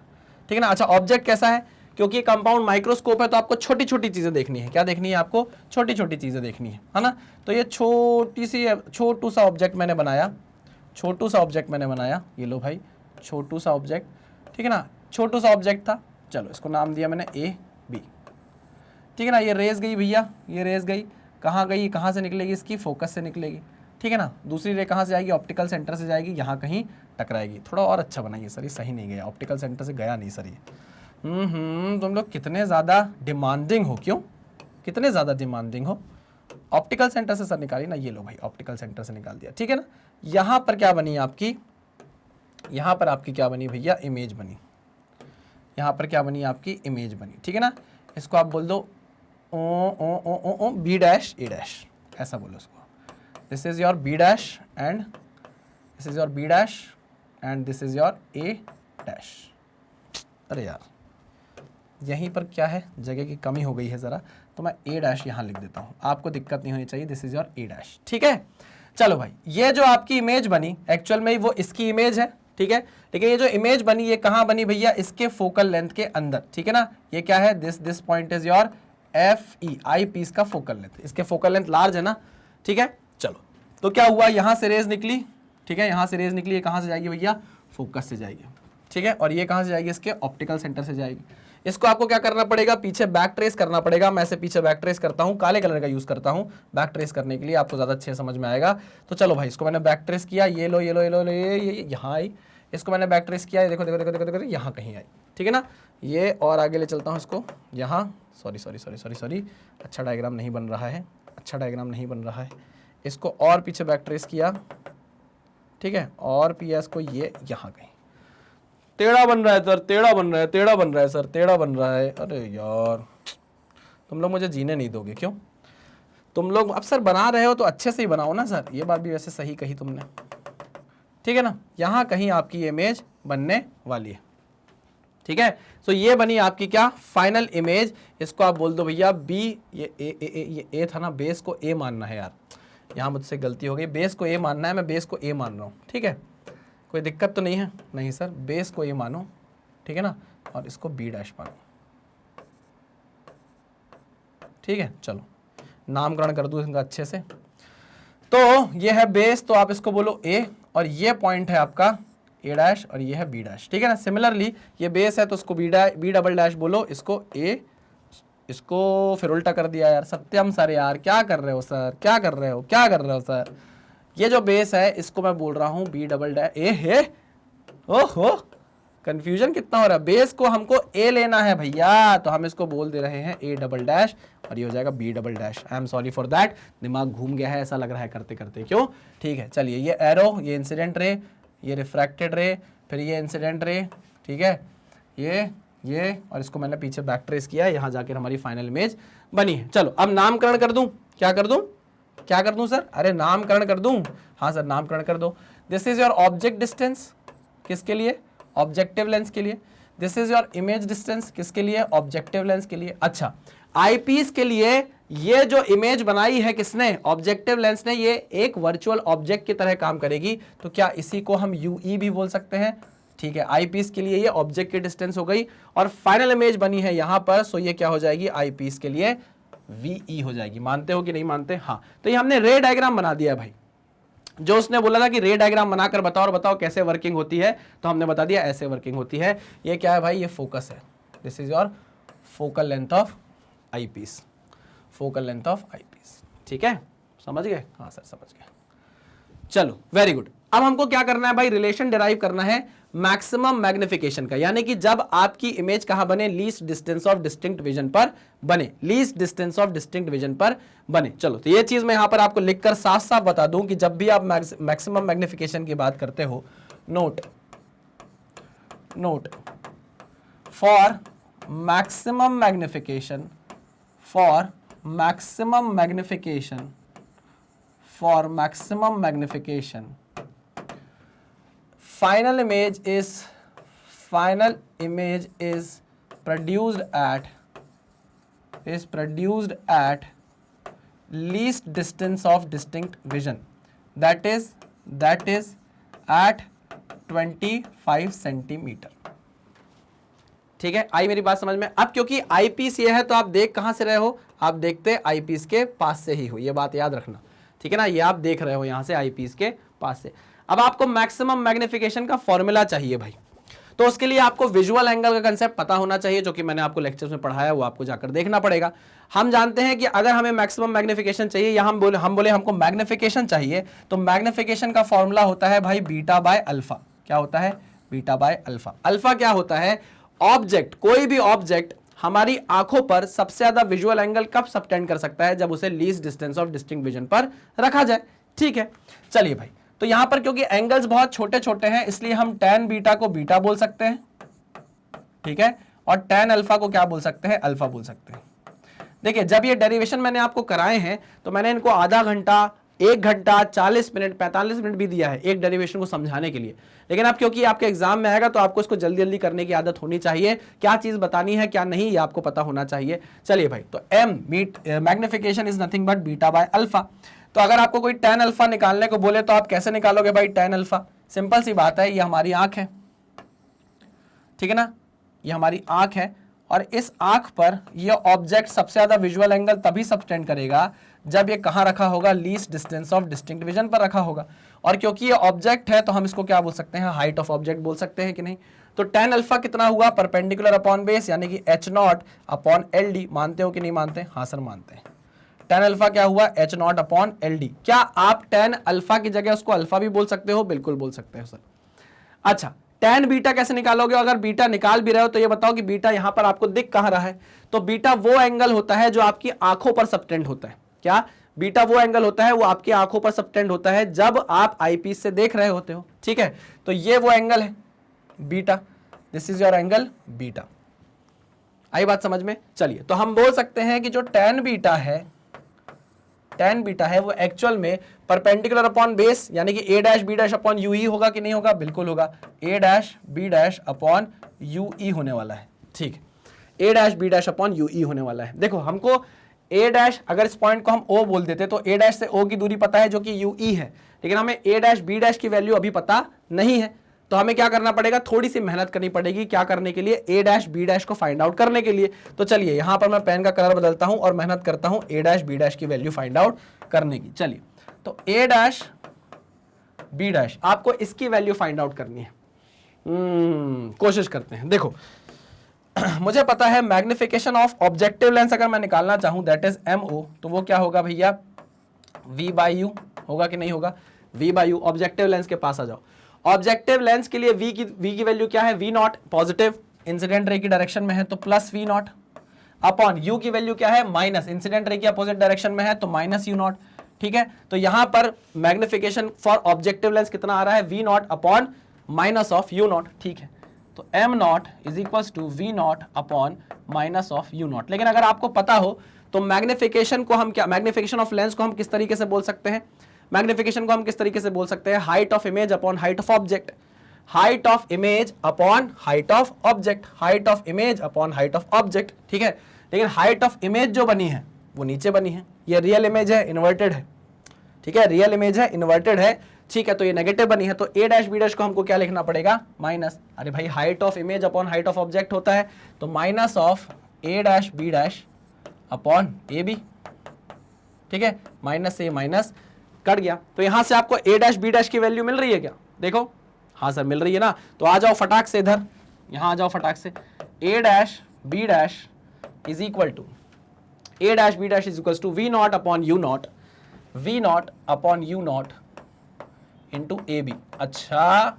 Speaker 1: ठीक है ना। अच्छा ऑब्जेक्ट कैसा है, क्योंकि कंपाउंड माइक्रोस्कोप है तो आपको छोटी छोटी चीज़ें देखनी है। क्या देखनी है आपको, छोटी छोटी चीज़ें देखनी है ना। तो ये छोटू सा ऑब्जेक्ट मैंने बनाया, छोटू सा ऑब्जेक्ट मैंने बनाया। ये लो भाई छोटू सा ऑब्जेक्ट, ठीक है ना, छोटू सा ऑब्जेक्ट था, चलो इसको नाम दिया मैंने ए बी, ठीक है ना। ये रेस गई भैया, ये रेस गई, कहाँ गई, कहाँ से निकलेगी, इसकी फोकस से निकलेगी, ठीक है ना। दूसरी रे कहाँ से जाएगी, ऑप्टिकल सेंटर से जाएगी, यहाँ कहीं टकराएगी। थोड़ा और अच्छा बनाइए सर, ये सही नहीं गया, ऑप्टिकल सेंटर से गया नहीं सर ये। तुम लोग कितने ज़्यादा डिमांडिंग हो, क्यों, कितने ज़्यादा डिमांडिंग हो। ऑप्टिकल सेंटर से सर निकाली ना, ये लो भाई, ऑप्टिकल सेंटर से निकाल दिया, ठीक है ना। यहाँ पर क्या बनी आपकी, यहाँ पर आपकी क्या बनी भैया, इमेज बनी। यहाँ पर क्या बनी आपकी, इमेज बनी, ठीक है ना। इसको आप बोल दो O O O O O B dash A dash, ऐसा बोलो इसको। This is your B dash and this is your B dash and this is your A dash. अरे यार यहीं पर क्या है, जगह की कमी हो गई है ज़रा, तो मैं ए डैश यहाँ लिख देता हूँ, आपको दिक्कत नहीं होनी चाहिए। This is your A dash, ठीक है। चलो भाई, ये जो आपकी इमेज बनी एक्चुअल में वो इसकी इमेज है, ठीक है। लेकिन ये जो इमेज बनी ये कहाँ बनी भैया, इसके फोकल लेंथ के अंदर, ठीक है ना। ये क्या है, this point is your F E, eyepiece का फोकल लेंथ, इसके फोकल लेंथ लार्ज है ना, ठीक है। चलो तो क्या हुआ, यहाँ से रेज निकली, ठीक है, यहाँ से रेज निकली, ये कहाँ से जाएगी भैया, फोकस से जाएगी, ठीक है। और ये कहाँ से जाएगी, इसके ऑप्टिकल सेंटर से जाएगी। इसको आपको क्या करना पड़ेगा, पीछे बैक ट्रेस करना पड़ेगा। मैं से पीछे बैक ट्रेस करता हूँ, काले कलर का यूज करता हूँ बैक ट्रेस करने के लिए, आपको ज़्यादा अच्छे समझ में आएगा। तो चलो भाई, इसको मैंने बैक ट्रेस किया, ये लो ये लो ये लो ये यहाँ आई, इसको मैंने बैक ट्रेस किया, देखो देखो देखो देखो देखो यहाँ कहीं आई, ठीक है ना। ये और आगे ले चलता हूँ इसको, यहाँ sorry sorry sorry sorry sorry, अच्छा डायग्राम नहीं बन रहा है, अच्छा डायग्राम नहीं बन रहा है। इसको और पीछे बैक ट्रेस किया, ठीक है, और पिया इसको, ये यहाँ कहीं टेढ़ा बन रहा है सर, टेढ़ा बन रहा है, टेढ़ा बन रहा है सर, टेढ़ा बन रहा है। अरे यार तुम लोग मुझे जीने नहीं दोगे क्यों, तुम लोग अब सर बना रहे हो तो अच्छे से ही बनाओ ना सर, ये बात भी वैसे सही कही तुमने, ठीक है ना। यहाँ कहीं आपकी इमेज बनने वाली है, ठीक है। सो ये बनी आपकी क्या, फाइनल इमेज। इसको आप बोल दो भैया बी, ये ये ए था ना, बेस को ए मानना है यार, यहाँ मुझसे गलती हो गई, बेस को ए मानना है, मैं बेस को ए मान रहा हूँ, ठीक है। कोई दिक्कत तो नहीं है, नहीं सर, बेस को ए मानो, ठीक है ना, और इसको बी डैश मानो, ठीक है। चलो नामकरण कर दूँ इनका अच्छे से। तो ये है बेस, तो आप इसको बोलो ए, और ये पॉइंट है आपका ए डैश, और ये है बी डैश, ठीक है ना। सिमिलरली ये बेस है तो उसको बी डबल डैश बोलो, इसको ए, इसको फिर उल्टा कर दिया यार, सत्यम सर यार क्या कर रहे हो सर, क्या कर रहे हो, क्या कर रहे हो सर। ये जो बेस है इसको मैं बोल रहा हूँ बी डबल डैश, ए है, ओहो कंफ्यूजन कितना हो रहा है। बेस को हमको ए लेना है भैया, तो हम इसको बोल दे रहे हैं ए डबल डैश, और ये हो जाएगा B double dash. I am sorry for that, दिमाग घूम गया है ऐसा लग रहा है करते करते, क्यों, ठीक है। चलिए ये एरो, ये इंसिडेंट रे, ये रिफ्रैक्टेड रे, फिर ये इंसिडेंट रे, ठीक है, ये और इसको मैंने पीछे बैक ट्रेस किया, यहाँ जाकर हमारी फाइनल इमेज बनी है। चलो अब नामकरण कर दूं, क्या कर दूं, क्या कर दूं सर, अरे नामकरण कर दूं, हाँ सर नामकरण कर दो। This is your object distance, किसके लिए, ऑब्जेक्टिव लेंस के लिए। This is your image distance, किसके लिए, ऑब्जेक्टिव लेंस के लिए। अच्छा आईपीस के लिए ये जो इमेज बनाई है किसने, ऑब्जेक्टिव लेंस ने, ये एक वर्चुअल ऑब्जेक्ट की तरह काम करेगी, तो क्या इसी को हम यूई भी बोल सकते हैं, ठीक है। आईपीस के लिए ये ऑब्जेक्ट की डिस्टेंस हो गई, और फाइनल इमेज बनी है यहां पर, सो ये क्या हो जाएगी, आईपीस के लिए वीई हो जाएगी। मानते हो कि नहीं मानते, हाँ। तो ये हमने रे डायग्राम बना दिया है भाई, जो उसने बोला था कि रे डायग्राम बनाकर बताओ और बताओ कैसे वर्किंग होती है, तो हमने बता दिया ऐसे वर्किंग होती है। ये क्या है भाई, ये फोकस है, this is your focal length of eyepiece, focal length of eyepiece, ठीक है, समझ गए, हाँ सर समझ गए। चलो वेरी गुड। अब हमको क्या करना है भाई, रिलेशन डिराइव करना है मैक्सिमम मैग्निफिकेशन का, यानी कि जब आपकी इमेज कहां बने, least distance of distinct vision पर बने, least distance of distinct vision पर बने। चलो तो ये चीज मैं यहां पर आपको लिखकर साफ साफ बता दूं कि जब भी आप मैक्सिमम मैग्निफिकेशन की बात करते हो, note for maximum magnification, for maximum magnification, for maximum magnification, final image is produced at least distance of distinct vision, that is at 25 centimetre, ठीक है। आई मेरी बात समझ में। अब क्योंकि आई पीस ये है तो आप देख कहां से रहे हो, आप देखते आई पीस के पास से ही हो, ये बात याद रखना, ठीक है ना। ये आप देख रहे हो यहां से आई पीस के पास से। अब आपको मैक्सिमम मैग्निफिकेशन का फॉर्मूला चाहिए भाई, तो उसके लिए आपको विजुअल एंगल का कंसेप्ट पता होना चाहिए, जो कि मैंने आपको लेक्चर्स में पढ़ाया, वो आपको जाकर देखना पड़ेगा। हम जानते हैं कि अगर हमें मैक्सिमम मैग्निफिकेशन चाहिए या हम बोले हमको मैग्निफिकेशन चाहिए, तो मैग्निफिकेशन का फॉर्मूला होता है भाई बीटा बाय अल्फा। क्या होता है? Beta by alpha. अल्फा क्या होता है? ऑब्जेक्ट, कोई भी ऑब्जेक्ट हमारी आंखों पर सबसे ज्यादा विजुअल एंगल कब सबटेंड कर सकता है? जब उसे least distance of distinct vision पर रखा जाए। ठीक है, चलिए भाई, तो यहां पर क्योंकि एंगल्स बहुत छोटे छोटे हैं, इसलिए हम tan बीटा को बीटा बोल सकते हैं, ठीक है, और tan अल्फा को क्या बोल सकते हैं? अल्फा बोल सकते हैं। देखिए, जब ये डेरिवेशन मैंने आपको कराए हैं, तो मैंने इनको आधा घंटा, 1 घंटा, 40 मिनट, 45 मिनट भी दिया है एक डेरिवेशन को समझाने के लिए। लेकिन अब क्योंकि आपके एग्जाम में आएगा, तो आपको इसको जल्दी जल्दी करने की आदत होनी चाहिए। क्या चीज बतानी है क्या नहीं, ये आपको पता होना चाहिए। चलिए भाई, तो magnification is nothing but beta by alpha. तो अगर आपको कोई tan अल्फा निकालने को बोले, तो आप कैसे निकालोगे भाई tan अल्फा? सिंपल सी बात है, ये हमारी आंख है, ठीक है ना, ये हमारी आंख है, और इस आंख पर ये ऑब्जेक्ट सबसे ज्यादा विजुअल एंगल तभी सबटेंड करेगा जब ये कहां रखा होगा? Least distance of distinct vision पर रखा होगा। और क्योंकि ये ऑब्जेक्ट है, तो हम इसको क्या बोल सकते हैं? हाइट ऑफ ऑब्जेक्ट बोल सकते हैं कि नहीं? तो tan अल्फा कितना हुआ? परपेंडिकुलर अपॉन बेस, यानी कि h0 अपॉन LD। मानते हो कि नहीं मानते? हाँ सर मानते हैं। tan अल्फा क्या हुआ? h0 upon LD। क्या आप tan अल्फा की जगह उसको अल्फा भी बोल सकते हो? बिल्कुल बोल सकते हो सर। अच्छा, tan बीटा कैसे निकालोगे? अगर बीटा निकाल भी रहे हो, तो ये बताओ कि बीटा यहां पर आपको दिख कहां रहा है? तो बीटा वो एंगल होता है जो आपकी आंखों पर सबटेंड होता है। क्या? बीटा वो एंगल होता है, वो आपकी आंखों पर सबटेंड होता है जब आप आईपीस से देख रहे होते हो। ठीक है, तो ये वो एंगल है beta, this is your angle beta. आई बात समझ में? चलिए, तो हम बोल सकते हैं कि जो tan बीटा है वो एक्चुअल में परपेंडिकुलर अपॉन बेस, यानी कि a dash b dash upon you ई होगा कि नहीं होगा? बिल्कुल होगा, a dash b dash upon you ई होने वाला है। ठीक है, a dash b dash upon you ई होने वाला है। देखो, हमको a डैश, अगर इस पॉइंट को हम o बोल देते, तो a डैश से o की दूरी पता है जो कि यू ई है, लेकिन हमें a डैश b डैश की वैल्यू अभी पता नहीं है। तो हमें क्या करना पड़ेगा? थोड़ी सी मेहनत करनी पड़ेगी। क्या करने के लिए? a डैश b डैश को फाइंड आउट करने के लिए। तो चलिए, यहां पर मैं पेन का कलर बदलता हूं और मेहनत करता हूं a डैश b डैश की वैल्यू फाइंड आउट करने की। चलिए, तो a डैश b डैश, आपको इसकी वैल्यू फाइंड आउट करनी है। कोशिश करते हैं। देखो, मुझे पता है मैग्निफिकेशन ऑफ ऑब्जेक्टिव लेंस अगर मैं निकालना चाहूं, दैट इज MO, तो वो क्या होगा भैया? V बाई यू होगा कि नहीं होगा? V by you. Objective lens के पास आ जाओ। ऑब्जेक्टिव लेंस के लिए V की वैल्यू क्या है? V0, पॉजिटिव, इंसिडेंट रे की डायरेक्शन में है तो प्लस V0, अपॉन U की वैल्यू क्या है? माइनस, इंसिडेंट रे की अपोजिट डायरेक्शन में है तो माइनस U0। ठीक है, तो यहां पर मैग्निफिकेशन फॉर ऑब्जेक्टिव लेंस कितना आ रहा है? V0 upon minus of U0। ठीक है, तो M0 is equals to V0 upon minus of U0। लेकिन अगर आपको पता हो तो मैग्निफिकेशन को हम क्या, मैग्निफिकेशन ऑफ लेंस को हम किस तरीके से बोल सकते हैं? मैग्निफिकेशन को हम किस तरीके से बोल सकते हैं? Height of image upon height of object, height of image upon height of object, height of image upon height of object. ठीक है, लेकिन हाइट ऑफ इमेज जो बनी है वो नीचे बनी है, ये रियल इमेज है, इन्वर्टेड है। ठीक है, रियल इमेज है, इन्वर्टेड है। ठीक है, तो ये नेगेटिव बनी है, तो a डैश b डैश को हमको क्या लिखना पड़ेगा? माइनस। अरे भाई, height of image upon height of object होता है, तो minus of a dash b dash upon A B. ठीक है, माइनस से माइनस कट गया, तो यहां से आपको a डैश b डैश की वैल्यू मिल रही है क्या? देखो, हाँ सर मिल रही है ना। तो आ जाओ फटाक से इधर, यहां आ जाओ फटाक से। a dash b dash is equal to, a dash b dash is equal to V0 upon U0, V0 upon U0 into A B. अच्छा,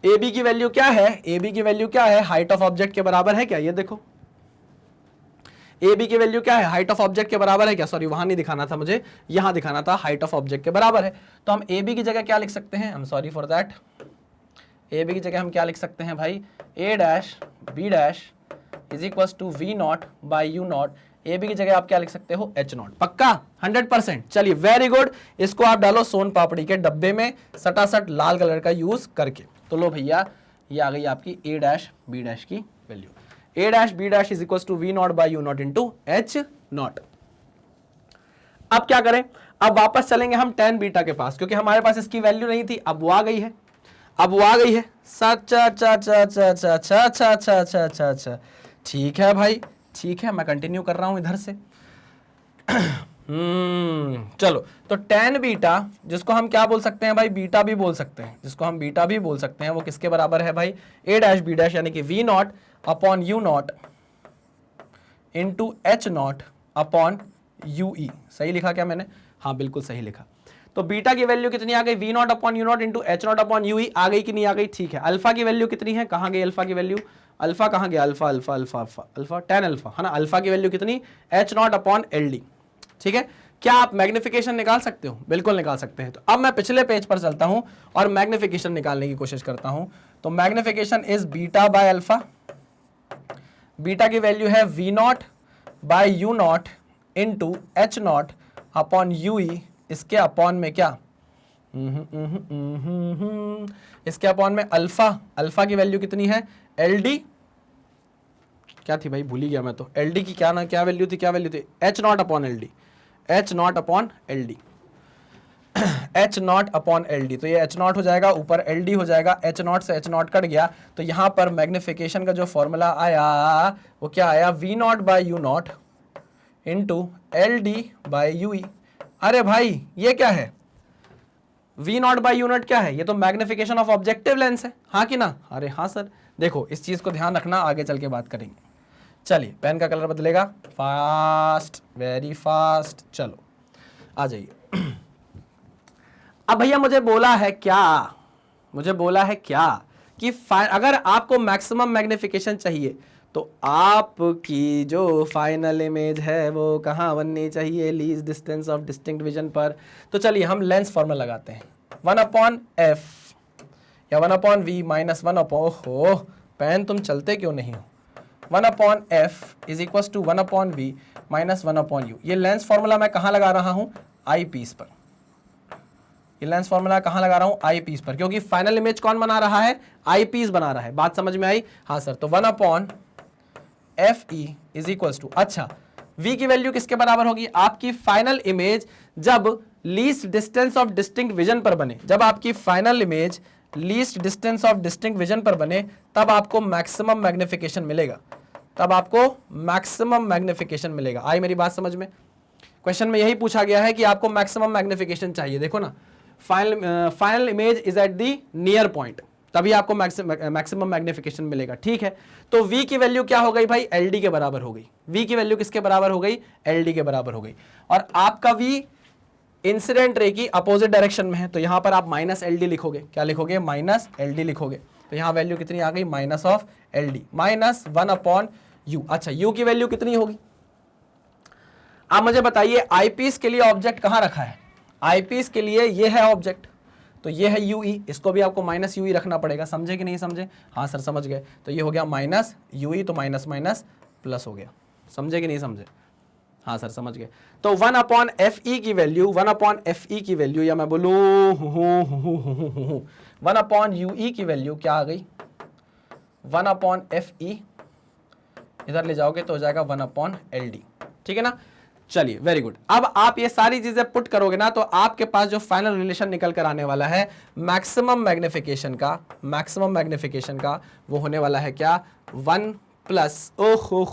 Speaker 1: ए बी की वैल्यू क्या है? ए बी की वैल्यू क्या है? हाइट ऑफ ऑब्जेक्ट के बराबर है क्या? ये देखो, ए बी की वैल्यू क्या है? हाइट ऑफ ऑब्जेक्ट के बराबर है क्या? सॉरी, वहां नहीं दिखाना था मुझे, यहां दिखाना था। हाइट ऑफ ऑब्जेक्ट के बराबर है, तो हम ए बी की जगह क्या लिख सकते हैं? I am sorry for that, A B की जगह हम क्या लिख सकते हैं भाई? a dash b dash is equal to V0 by U0। A B की जगह आप क्या लिख सकते हो? H0। पक्का 100%। चलिए, वेरी गुड। इसको आप डालो सोन पापड़ी के डब्बे में सटासट लाल कलर का यूज करके। तो लो भैया, ये आ गई आपकी a डैश b डैश की value. a dash b dash is equal to V0 by U0 into H0। अब क्या करें? अब वापस चलेंगे हम tan बीटा के पास, क्योंकि हमारे पास इसकी वैल्यू नहीं थी, अब वो आ गई है। अब वो आ गई है। अच्छा, ठीक है भाई, ठीक है, मैं कंटिन्यू कर रहा हूं इधर से। चलो, तो tan बीटा, जिसको हम क्या बोल सकते हैं भाई, बीटा भी बोल सकते हैं, जिसको हम बीटा भी बोल सकते हैं, वो किसके बराबर है भाई, a डैश b डैश यानी कि v naught upon u not into h not upon ue। सही लिखा क्या मैंने? हाँ बिल्कुल सही लिखा। तो बीटा की वैल्यू कितनी आ गई, v naught upon you naught into H naught upon u e. आ गई कि नहीं आ गई? ठीक है। अल्फा की वैल्यू कितनी है, कहाँ गई अल्फा की वैल्यू, अल्फा कहाँ गया, alpha alpha alpha alpha alpha tan alpha है ना। अल्फा की वैल्यू कितनी, H naught upon L D. ठीक है। क्या आप मैग्निफिकेशन निकाल सकते हो? बिल्कुल निकाल सकते हैं। तो अब मैं पिछले पेज पर चलता हूं और मैग्निफिकेशन निकालने की कोशिश करता हूं। तो magnification is beta by alpha. Beta की वैल्यू है V naught by you naught into H naught upon U E, इसके अपॉन में क्या, इसके अपॉन में अल्फा। अल्फा की वैल्यू कितनी है, एल डी क्या थी भाई, भूल ही गया मैं तो। एल डी की क्या ना, क्या वैल्यू थी, क्या वैल्यू थी, H naught upon L D, H naught upon L D, H naught upon L D. तो ये एच नॉट हो जाएगा, ऊपर एल डी हो जाएगा, एच नॉट से एच नॉट कट गया। तो यहां पर मैग्निफिकेशन का जो फॉर्मूला आया वो क्या आया, V naught by you naught into L D by U E. अरे भाई ये क्या है, V naught by U naught क्या है, ये तो मैग्निफिकेशन ऑफ ऑब्जेक्टिव लेंस है, हाँ कि ना? अरे हाँ सर। देखो इस चीज को ध्यान रखना, आगे चल के बात करेंगे। चलिए पेन का कलर बदलेगा, फास्ट, वेरी फास्ट। चलो आ जाइए। अब भैया मुझे बोला है क्या, मुझे बोला है क्या कि अगर आपको मैक्सिमम मैग्निफिकेशन चाहिए तो आपकी जो फाइनल इमेज है वो कहाँ बननी चाहिए, least distance of distinct vision पर। तो चलिए हम लेंस फॉर्मूला लगाते हैं, 1 अपॉन एफ या 1 अपॉन वी माइनस 1 अपॉन, हो पेन तुम चलते क्यों नहीं हो, 1 upon F is equal to 1 upon V minus 1 upon U. ये लेंस फॉर्मूला मैं कहाँ लगा रहा हूँ, आई पीस पर। ये लेंस फॉर्मूला कहाँ लगा रहा हूँ, आई पीस पर, क्योंकि फाइनल इमेज कौन बना रहा है, आई पीस बना रहा है। बात समझ में आई? हाँ सर। तो 1 upon F E is equals to, अच्छा v की वैल्यू किसके बराबर होगी, आपकी फाइनल इमेज जब least distance of distinct vision पर बने, जब आपकी final image least distance of distinct vision पर बने तब आपको मैक्सिमम मैग्निफिकेशन मिलेगा, तब आपको मैक्सिमम मैग्निफिकेशन मिलेगा। आई मेरी बात समझ में? क्वेश्चन में यही पूछा गया है कि आपको मैक्सिमम मैग्निफिकेशन चाहिए। देखो ना, final image is at the near point, तभी आपको मैक्सिमम मैग्निफिकेशन मिलेगा। ठीक है। तो v की वैल्यू क्या हो गई भाई, एल डी के बराबर हो गई। v की वैल्यू किसके बराबर हो गई, एल डी के बराबर हो गई। और आपका v इंसिडेंट रे की अपोजिट डायरेक्शन में है, तो यहां पर आप माइनस एल डी लिखोगे। क्या लिखोगे, माइनस एल डी लिखोगे। तो यहां वैल्यू कितनी आ गई, minus of L D minus 1 upon you. अच्छा u की वैल्यू कितनी होगी, आप मुझे बताइए। आईपीस के लिए ऑब्जेक्ट कहां रखा है, आईपीस के लिए ये है ऑब्जेक्ट, तो ये है यूई, इसको भी आपको माइनस यूई रखना पड़ेगा। समझे कि नहीं समझे? हाँ सर समझ गए। तो ये हो गया माइनस यूई, तो माइनस माइनस प्लस हो गया। समझे कि नहीं समझे? हाँ सर समझ गए। तो 1 अपॉन एफ ई की वैल्यू, 1 अपॉन एफ ई की वैल्यू, या मैं बोलूँ 1 अपॉन यू ई की वैल्यू क्या आ गई, 1 अपॉन एफ ई, इधर ले जाओगे तो हो जाएगा 1 अपॉन एल डी। ठीक है ना? चलिए वेरी गुड। अब आप ये सारी चीजें पुट करोगे ना तो आपके पास जो फाइनल रिलेशन निकल कर आने वाला है मैक्सिमम मैग्निफिकेशन का, मैक्सिमम मैग्निफिकेशन का, वो होने वाला है क्या, 1 प्लस, ओहो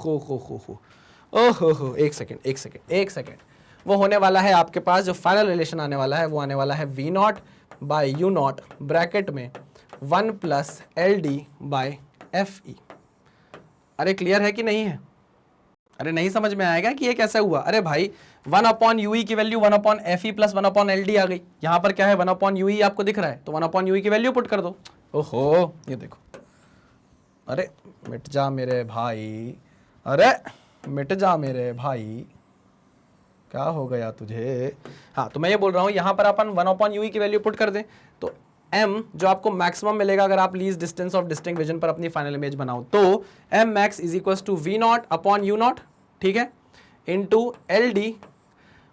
Speaker 1: हो, एक सेकेंड, वो होने वाला है आपके पास जो फाइनल रिलेशन आने वाला है वो आने वाला है V naught by you naught bracket में 1 plus L D by F E. अरे क्लियर है कि नहीं है? अरे नहीं समझ में आएगा कि ये कैसे हुआ? अरे भाई 1 अपॉन यूई की value 1 upon F E plus 1 upon L d आ गई। यहां पर क्या है, 1 अपॉन यूई आपको दिख रहा है, तो 1 अपॉन यूई की वैल्यू पुट कर दो। ओहो ये देखो, अरे मिट जा मेरे भाई, अरे मिट जा मेरे भाई, क्या हो गया तुझे? हाँ तो मैं ये बोल रहा हूं यहां पर अपन 1 अपॉन यूई की वैल्यू पुट कर दें तो m जो आपको मैक्सिमम मिलेगा अगर आप least distance of distinct vision पर अपनी फाइनल इमेज बनाओ, तो m max is equal to V naught upon you naught, ठीक है, into L D.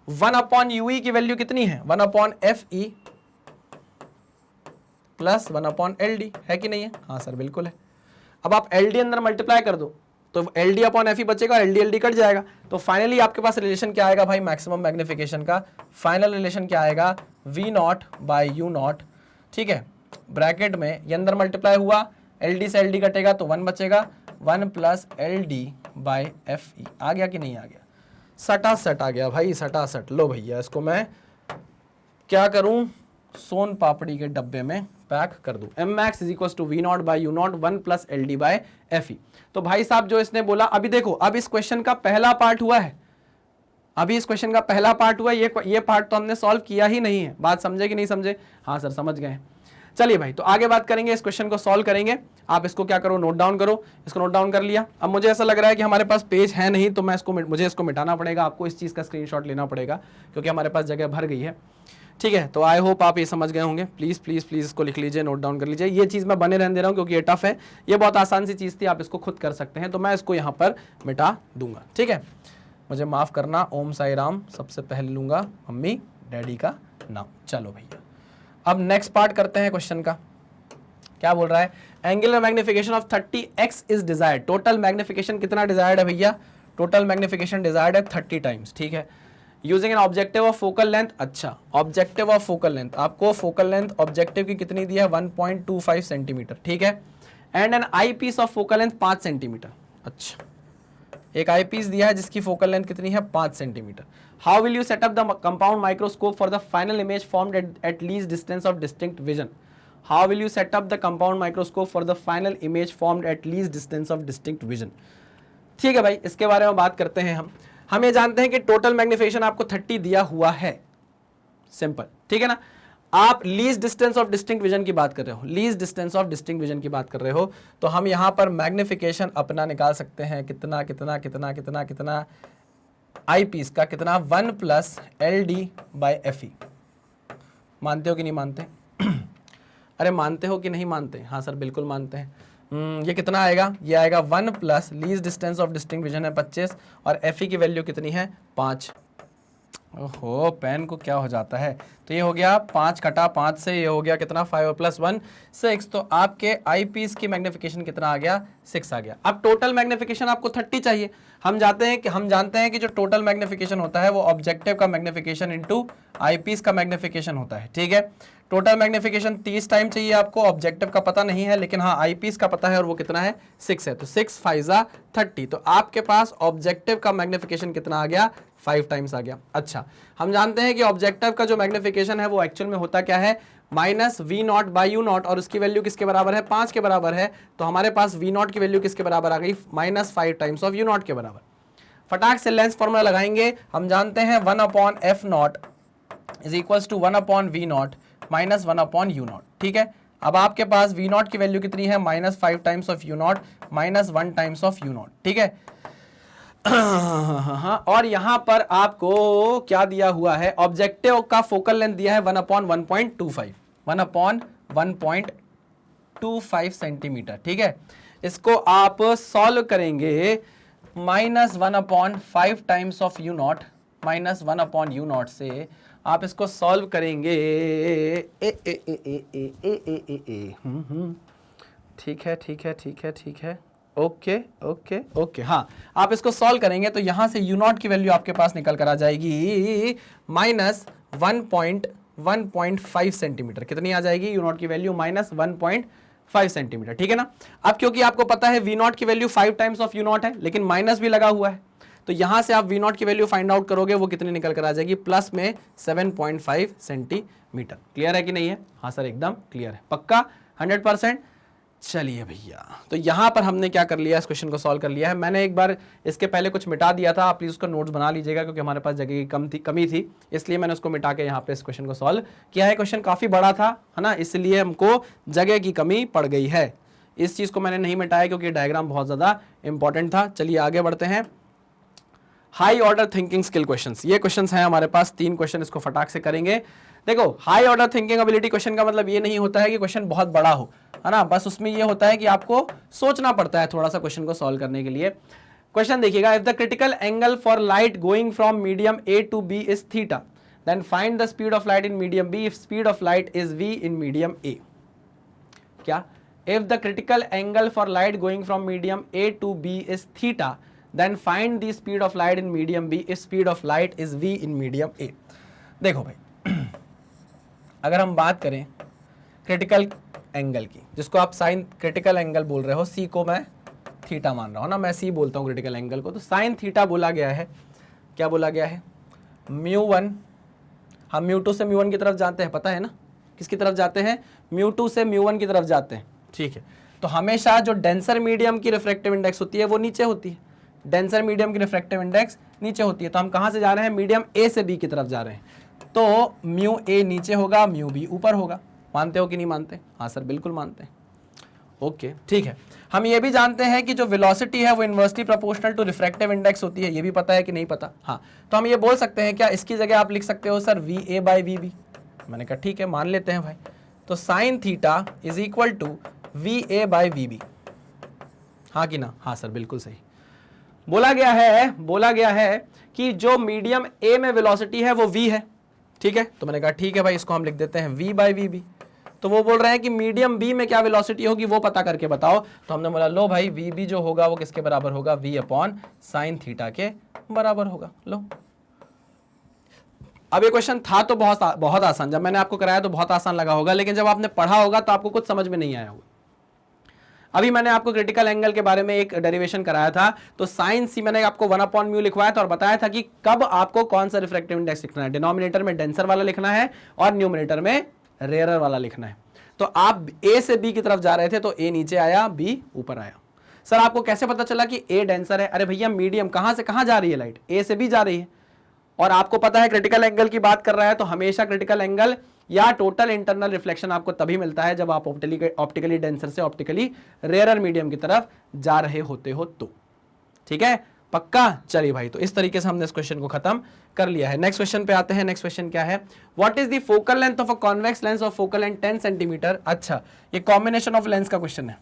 Speaker 1: 1 upon Yui की वैल्यू कितनी है, 1 upon F E plus 1 upon L D, है कि नहीं है? हाँ सर बिल्कुल है। अब आप एल डी अंदर मल्टीप्लाई कर दो तो L D upon F E बचेगा, एल डी कट जाएगा। तो फाइनली आपके पास रिलेशन क्या आएगा भाई, मैक्सिमम मैग्निफिकेशन का फाइनल रिलेशन क्या आएगा, v naught by you naught, ठीक है, ब्रैकेट में ये अंदर मल्टीप्लाई हुआ, एल डी से एल डी कटेगा तो 1 बचेगा, 1 plus L D by F e. आ गया कि नहीं आ गया? सटा सट आ गया भाई, सटा सट। लो भैया इसको मैं क्या करूं, सोन पापड़ी के डब्बे में पैक कर दूं। M max is equal to V naught by U naught 1 plus L D by F E. तो भाई साहब जो इसने बोला, अभी देखो अब इस क्वेश्चन का पहला पार्ट हुआ है, अभी इस क्वेश्चन का पहला पार्ट हुआ, ये पार्ट तो हमने सॉल्व किया ही नहीं है। बात समझे कि नहीं समझे? हाँ सर समझ गए। चलिए भाई तो आगे बात करेंगे, इस क्वेश्चन को सॉल्व करेंगे। आप इसको क्या करो, नोट डाउन करो। इसको नोट डाउन कर लिया। अब मुझे ऐसा लग रहा है कि हमारे पास पेज है नहीं, तो मुझे इसको मिटाना पड़ेगा। आपको इस चीज़ का स्क्रीनशॉट लेना पड़ेगा क्योंकि हमारे पास जगह भर गई है। ठीक है, तो आई होप आप ये समझ गए होंगे। प्लीज़ प्लीज़ प्लीज़ इसको लिख लीजिए, नोट डाउन कर लीजिए। ये चीज़ मैं बने रहने दे रहा हूँ क्योंकि ये टफ है, ये बहुत आसान सी चीज़ थी, आप इसको खुद कर सकते हैं। तो मैं इसको यहाँ पर मिटा दूंगा। ठीक है, मुझे माफ़ करना। ओम साई राम सबसे पहले लूँगा, मम्मी डैडी का नाम। चलो भैया अब नेक्स्ट पार्ट करते हैं क्वेश्चन का। क्या बोल रहा है? Angular magnification of 30x is desired. Total magnification कितना डिजायर्ड है भैया? टोटल मैग्निफिकेशन डिजायर्ड है 30 टाइम्स। ठीक है, using an objective of focal length. अच्छा, ऑब्जेक्टिव ऑफ फोकल लेंथ, आपको फोकल लेंथ ऑब्जेक्टिव की कितनी दी है? 1.25 सेंटीमीटर। ठीक है, and an eyepiece of focal length 5 centimetre. अच्छा, एक आई पीस दिया है जिसकी फोकल लेंथ कितनी है? 5 centimetre. How will you set up the compound microscope for the final image formed at least distance of distinct vision? How will you set up the compound microscope for the final image formed at least distance of distinct vision? ठीक है भाई, इसके बारे में बात करते हैं हम ये जानते हैं कि टोटल मैग्निफिकेशन आपको 30 दिया हुआ है। सिंपल, ठीक है ना। आप least distance of distinct vision की बात कर रहे हो, least distance of distinct vision की बात कर रहे हो, तो हम यहां पर मैग्निफिकेशन अपना निकाल सकते हैं। कितना कितना कितना कितना कितना आई पीस का कितना? 1 plus L D by F E. मानते हो कि नहीं मानते? अरे मानते हो कि नहीं मानते? हाँ सर बिल्कुल मानते हैं। ये कितना आएगा? ये आएगा 1 plus least distance of distinct vision है 25 और एफ ई की वैल्यू कितनी है? 5। ओहो, पेन को क्या हो जाता है? तो ये हो गया 5 कटा 5 से, ये हो गया कितना? 5 प्लस 1 6। तो आपके आई पीस की मैग्निफिकेशन कितना आ गया? 6 आ गया। अब टोटल मैग्निफिकेशन आपको 30 चाहिए। हम जानते हैं कि जो टोटल मैग्निफिकेशन होता है वो ऑब्जेक्टिव का मैग्निफिकेशन इंटू आई पीस का मैग्निफिकेशन होता है। ठीक है, टोटल मैग्निफिकेशन 30 टाइम चाहिए आपको। ऑब्जेक्टिव का पता नहीं है, लेकिन हाँ आई पीस का पता है और वो कितना है? 6 है। तो 6 5 30। तो आपके पास ऑब्जेक्टिव का मैग्निफिकेशन कितना आ गया? 5 टाइम्स आ गया। अच्छा, हम जानते हैं कि ऑब्जेक्टिव का जो मैग्निफिकेशन है वो एक्चुअल में होता क्या है? Minus V naught by U naught, और उसकी वैल्यू किसके बराबर है? 5 के बराबर है। तो हमारे पास वी नॉट की वैल्यू किसके बराबर आ गई? -5 टाइम्स ऑफ यू नॉट के बराबर। फटाक से लेंस फॉर्मूला लगाएंगे। हम जानते हैं 1/f0 is equals to 1/v0 minus 1/u0। ठीक है, अब आपके पास v0 की वैल्यू कितनी है? -5 times of u0 minus 1 times of u0। ठीक है, और यहां पर आपको क्या दिया हुआ है? ऑब्जेक्टिव का फोकल लेंथ दिया है 1/1.25 1/1.25 सेंटीमीटर। ठीक है, इसको आप सॉल्व करेंगे -1/5 times of u0 minus 1/u0 से। आप इसको सॉल्व करेंगे ठीक है ठीक है ठीक है ठीक है, ओके ओके ओके। हाँ, आप इसको सॉल्व करेंगे तो यहां से u0 की वैल्यू आपके पास निकल कर आ जाएगी -1.5 सेंटीमीटर। कितनी आ जाएगी u0 की वैल्यू? -1.5 सेंटीमीटर। ठीक है ना। अब क्योंकि आपको पता है v0 की वैल्यू 5 टाइम्स ऑफ u0 है, लेकिन माइनस भी लगा हुआ है, तो यहां से आप v0 की वैल्यू फाइंड आउट करोगे, वो कितनी निकल कर आ जाएगी? प्लस में 7.5 सेंटीमीटर। क्लियर है कि नहीं है? हाँ सर एकदम क्लियर है, पक्का 100%। चलिए भैया, तो यहां पर हमने क्या कर लिया? इस क्वेश्चन को सॉल्व कर लिया है। मैंने एक बार इसके पहले कुछ मिटा दिया था, आप प्लीज उसको नोट्स बना लीजिएगा क्योंकि हमारे पास जगह की कमी थी, इसलिए मैंने उसको मिटा के यहाँ पे इस क्वेश्चन को सॉल्व किया है। क्वेश्चन काफी बड़ा था, है ना, इसलिए हमको जगह की कमी पड़ गई है। इस चीज को मैंने नहीं मिटाया क्योंकि डायग्राम बहुत ज्यादा इंपॉर्टेंट था। चलिए आगे बढ़ते हैं। High order thinking skill questions, ये क्वेश्चंस हैं हमारे पास 3 क्वेश्चन, इसको फटाक से करेंगे। देखो, high order thinking ability question का मतलब ये नहीं होता है कि क्वेश्चन बहुत बड़ा हो, है ना, बस उसमें ये होता है कि आपको सोचना पड़ता है थोड़ा सा क्वेश्चन को सॉल्व करने के लिए। क्वेश्चन देखिएगा, if the critical angle for light going from medium a to b is theta, then find the speed of light in medium b if speed of light is v in medium a. क्या? If the critical angle for light going from medium a to b is theta, then find the speed of light in medium B if speed of light is v in medium A। देखो भाई, अगर हम बात करें critical angle की, जिसको आप sign critical angle बोल रहे हो, C को मैं थीटा मान रहा हूँ ना, मैं C बोलता हूँ क्रिटिकल एंगल को, तो साइन थीटा बोला गया है। क्या बोला गया है, μ1, हम μ2 से μ1 की तरफ जाते हैं, पता है ना, किसकी तरफ जाते हैं, μ2 से μ1 की तरफ जाते हैं, ठीक है। तो हमेशा जो डेंसर मीडियम की रिफ्रैक्टिव इंडेक्स होती है वो नीचे होती है, डेंसर मीडियम की रिफ्रैक्टिव इंडेक्स नीचे होती है। तो हम कहाँ से जा रहे हैं, मीडियम ए से बी की तरफ जा रहे हैं, तो म्यू ए नीचे होगा, म्यू बी ऊपर होगा। मानते हो कि नहीं मानते? हाँ सर बिल्कुल मानते हैं। ओके ठीक है। हम ये भी जानते हैं कि जो वेलोसिटी है वो inversely proportional to refractive index होती है, ये भी पता है कि नहीं पता? हाँ, तो हम ये बोल सकते हैं क्या, इसकी जगह आप लिख सकते हो sir V A by V B. मैंने कहा ठीक है मान लेते हैं भाई, तो sine theta is equal to V A by V B, हाँ कि ना? हाँ सर बिल्कुल सही। बोला गया है कि जो मीडियम ए में वेलोसिटी है वो v है, ठीक है। तो मैंने कहा ठीक है भाई, इसको हम लिख देते हैं v बाई वी बी। तो वो बोल रहे हैं कि मीडियम बी में क्या वेलोसिटी होगी वो पता करके बताओ। तो हमने बोला लो भाई वी बी जो होगा वो किसके बराबर होगा, v अपॉन साइन थीटा के बराबर होगा। लो, अब ये क्वेश्चन था तो बहुत आसान, जब मैंने आपको कराया तो बहुत आसान लगा होगा, लेकिन जब आपने पढ़ा होगा तो आपको कुछ समझ में नहीं आया होगा। अभी मैंने आपको क्रिटिकल एंगल के बारे में एक डेरिवेशन कराया था, तो साइन सी मैंने आपको 1/μ लिखवाया था और बताया था कि कब आपको कौन सा रिफ्रैक्टिव इंडेक्स लिखना है, डिनोमिनेटर में डेंसर वाला लिखना है और न्यूमरेटर में रेयरर वाला लिखना है। तो आप ए से बी की तरफ जा रहे थे, तो ए नीचे आया, बी ऊपर आया। सर आपको कैसे पता चला कि ए डेंसर है? अरे भैया मीडियम कहां से कहां जा रही है लाइट, ए से बी जा रही है, और आपको पता है क्रिटिकल एंगल की बात कर रहा है, तो हमेशा क्रिटिकल एंगल या टोटल इंटरनल रिफ्लेक्शन आपको तभी मिलता है जब आप ऑप्टिकली डेंसर से ऑप्टिकली रेयरर मीडियम की तरफ जा रहे होते हो। तो ठीक है, पक्का? चलिए भाई, तो इस तरीके से हमने इस क्वेश्चन को खत्म कर लिया है। नेक्स्ट क्वेश्चन पे आते हैं। नेक्स्ट क्वेश्चन क्या है, what is the focal length of a convex lens of focal length 10 centimetre. अच्छा, ये कॉम्बिनेशन ऑफ लेंस का क्वेश्चन है,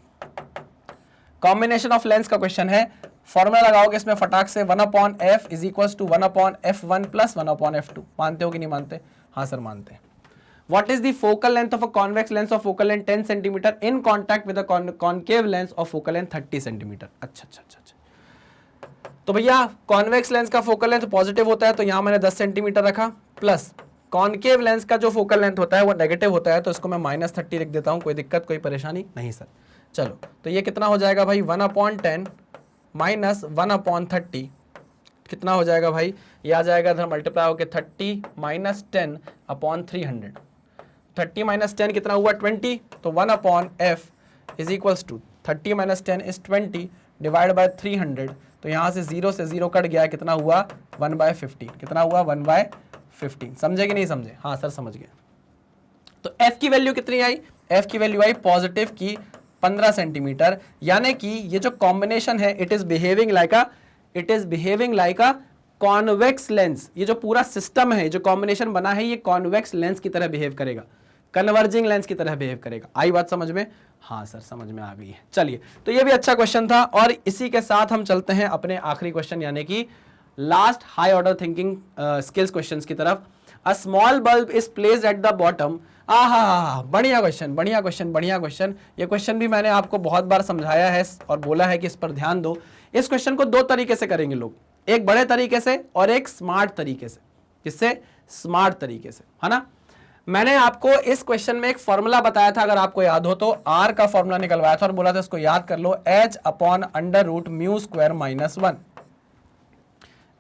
Speaker 1: कॉम्बिनेशन ऑफ लेंस का क्वेश्चन है। फॉर्मूला लगाओगे इसमें फटाक से, 1/f is equal to 1/f1 plus 1/f2। मानते हो कि नहीं मानते? हाँ सर मानते हैं। What is the focal length of a convex lens of focal length 10 centimeter in contact with a concave lens of focal length 30 centimeter। अच्छा, तो भैया कॉन्वेक्स लेंस का फोकल लेंथ पॉजिटिव होता है, तो यहाँ मैंने 10 सेंटीमीटर रखा, प्लस कॉन्केव लेंस का जो फोकल लेंथ होता है वो नेगेटिव होता है, तो इसको मैं -30 लिख देता हूँ। कोई दिक्कत, कोई परेशानी नहीं सर? चलो, तो ये कितना हो जाएगा भाई, 1/10 माइनस 1/30 कितना हो जाएगा भाई, ये आ जाएगा इधर मल्टीप्लाई होकर 30 माइनस 10/300। 30 माइनस 10 कितना हुआ, 20। तो 1/f is equals to 30 minus 10 is 20 divide by 300। तो यहाँ से 0 से 0 कट गया, कितना हुआ, 1/15। कितना हुआ, 1/15। समझे कि नहीं समझे? हाँ सर समझ गए। तो f की वैल्यू कितनी आई, f की वैल्यू आई पॉजिटिव की 15 सेंटीमीटर, यानी कि ये जो कॉम्बिनेशन है it is behaving like a convex lens. ये जो पूरा सिस्टम है, जो कॉम्बिनेशन बना है, ये कॉन्वेक्स लेंस की तरह बिहेव करेगा, कन्वर्जिंग लेंस की तरह बिहेव करेगा। आई बात समझ में? हाँ सर समझ में आ गई है। चलिए, तो ये भी अच्छा क्वेश्चन था, और इसी के साथ हम चलते हैं अपने आखिरी क्वेश्चन यानी कि last high order thinking skills questions की तरफ। A small bulb is placed at the bottom. बढ़िया क्वेश्चन। ये क्वेश्चन भी मैंने आपको बहुत बार समझाया है और बोला है कि इस पर ध्यान दो। इस क्वेश्चन को दो तरीके से करेंगे लोग, एक बड़े तरीके से और एक स्मार्ट तरीके से। किससे? स्मार्ट तरीके से, है ना। मैंने आपको इस क्वेश्चन में एक फॉर्मूला बताया था, अगर आपको याद हो तो, आर का फॉर्मूला निकलवाया था और बोला था इसको याद कर लो, h/√μ² -1।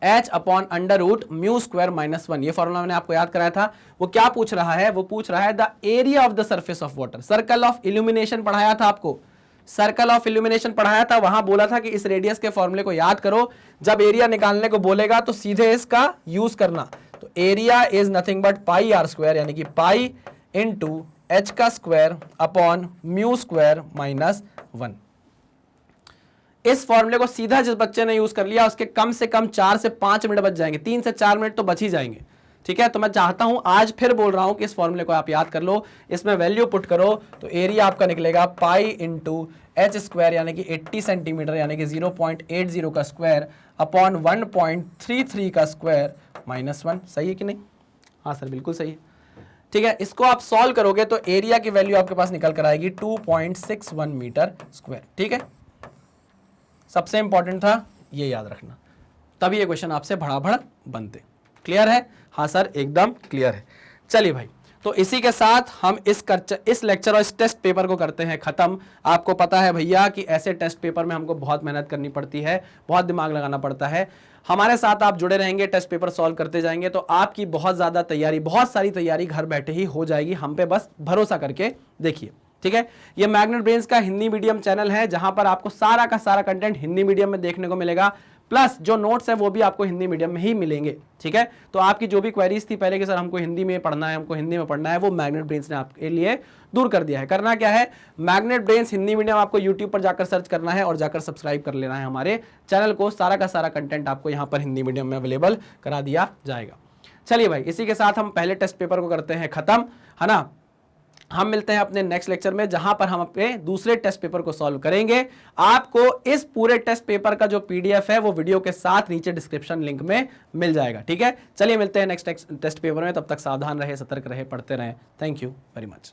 Speaker 1: h/√μ² ये फॉर्मूला मैंने आपको याद कराया था। वो क्या पूछ रहा है? वो पूछ रहा है the area of the surface of water. Circle of illumination पढ़ाया था आपको, सर्कल ऑफ इल्यूमिनेशन पढ़ाया था, वहां बोला था कि इस रेडियस के फॉर्मूले को याद करो, जब एरिया निकालने को बोलेगा तो सीधे इसका यूज करना। तो area is nothing but πr², यानी कि पाई इंटू h² अपॉन μ² -1। इस फॉर्मूले को सीधा जिस बच्चे ने यूज कर लिया उसके कम से कम 4 से 5 मिनट बच जाएंगे, 3 से 4 मिनट तो बच ही जाएंगे। ठीक है, तो मैं चाहता हूं, आज फिर बोल रहा हूं कि इस फॉर्मूले को आप याद कर लो, इसमें वैल्यू पुट करो, तो एरिया आपका निकलेगा पाई इंटू h² यानी कि 80 सेंटीमीटर यानी कि 0.80 का स्क्वायर अपॉन 1.33 का स्क्वायर -1। सही है कि नहीं? हाँ सर बिल्कुल सही है। ठीक है, इसको आप सॉल्व करोगे तो एरिया की वैल्यू आपके पास निकल कर आएगी 2.61 मीटर स्क्वायर। ठीक है, सबसे इंपॉर्टेंट था ये याद रखना, तभी ये क्वेश्चन आपसे भड़ाभड़ बनते। क्लियर है? हाँ सर एकदम क्लियर है। चलिए भाई, तो इसी के साथ हम इस लेक्चर और इस टेस्ट पेपर को करते हैं खत्म। आपको पता है भैया कि ऐसे टेस्ट पेपर में हमको बहुत मेहनत करनी पड़ती है, बहुत दिमाग लगाना पड़ता है। हमारे साथ आप जुड़े रहेंगे, टेस्ट पेपर सॉल्व करते जाएंगे तो आपकी बहुत ज्यादा तैयारी, बहुत सारी तैयारी घर बैठे ही हो जाएगी। हम पे बस भरोसा करके देखिए, ठीक है। ये मैग्नेट ब्रेन्स का हिंदी मीडियम चैनल है जहां पर आपको सारा का सारा कंटेंट हिंदी मीडियम में देखने को मिलेगा, प्लस जो नोट्स है वो भी आपको हिंदी मीडियम में ही मिलेंगे, ठीक है। तो आपकी जो भी क्वेरीज थी पहले कि सर हमको हिंदी में पढ़ना है, हमको हिंदी में पढ़ना है, वो मैग्नेट ब्रेन्स ने आपके लिए दूर कर दिया है। करना क्या है, मैग्नेट ब्रेन्स हिंदी मीडियम आपको यूट्यूब पर जाकर सर्च करना है और जाकर सब्सक्राइब कर लेना है हमारे चैनल को। सारा का सारा कंटेंट आपको यहाँ पर हिंदी मीडियम में अवेलेबल करा दिया जाएगा। चलिए भाई, इसी के साथ हम पहले टेस्ट पेपर को करते हैं खत्म, है ना। हम मिलते हैं अपने नेक्स्ट लेक्चर में जहां पर हम अपने दूसरे टेस्ट पेपर को सॉल्व करेंगे। आपको इस पूरे टेस्ट पेपर का जो पीडीएफ है वो वीडियो के साथ नीचे डिस्क्रिप्शन लिंक में मिल जाएगा, ठीक है। चलिए मिलते हैं नेक्स्ट टेस्ट पेपर में, तब तक सावधान रहे, सतर्क रहे, पढ़ते रहे। Thank you very much.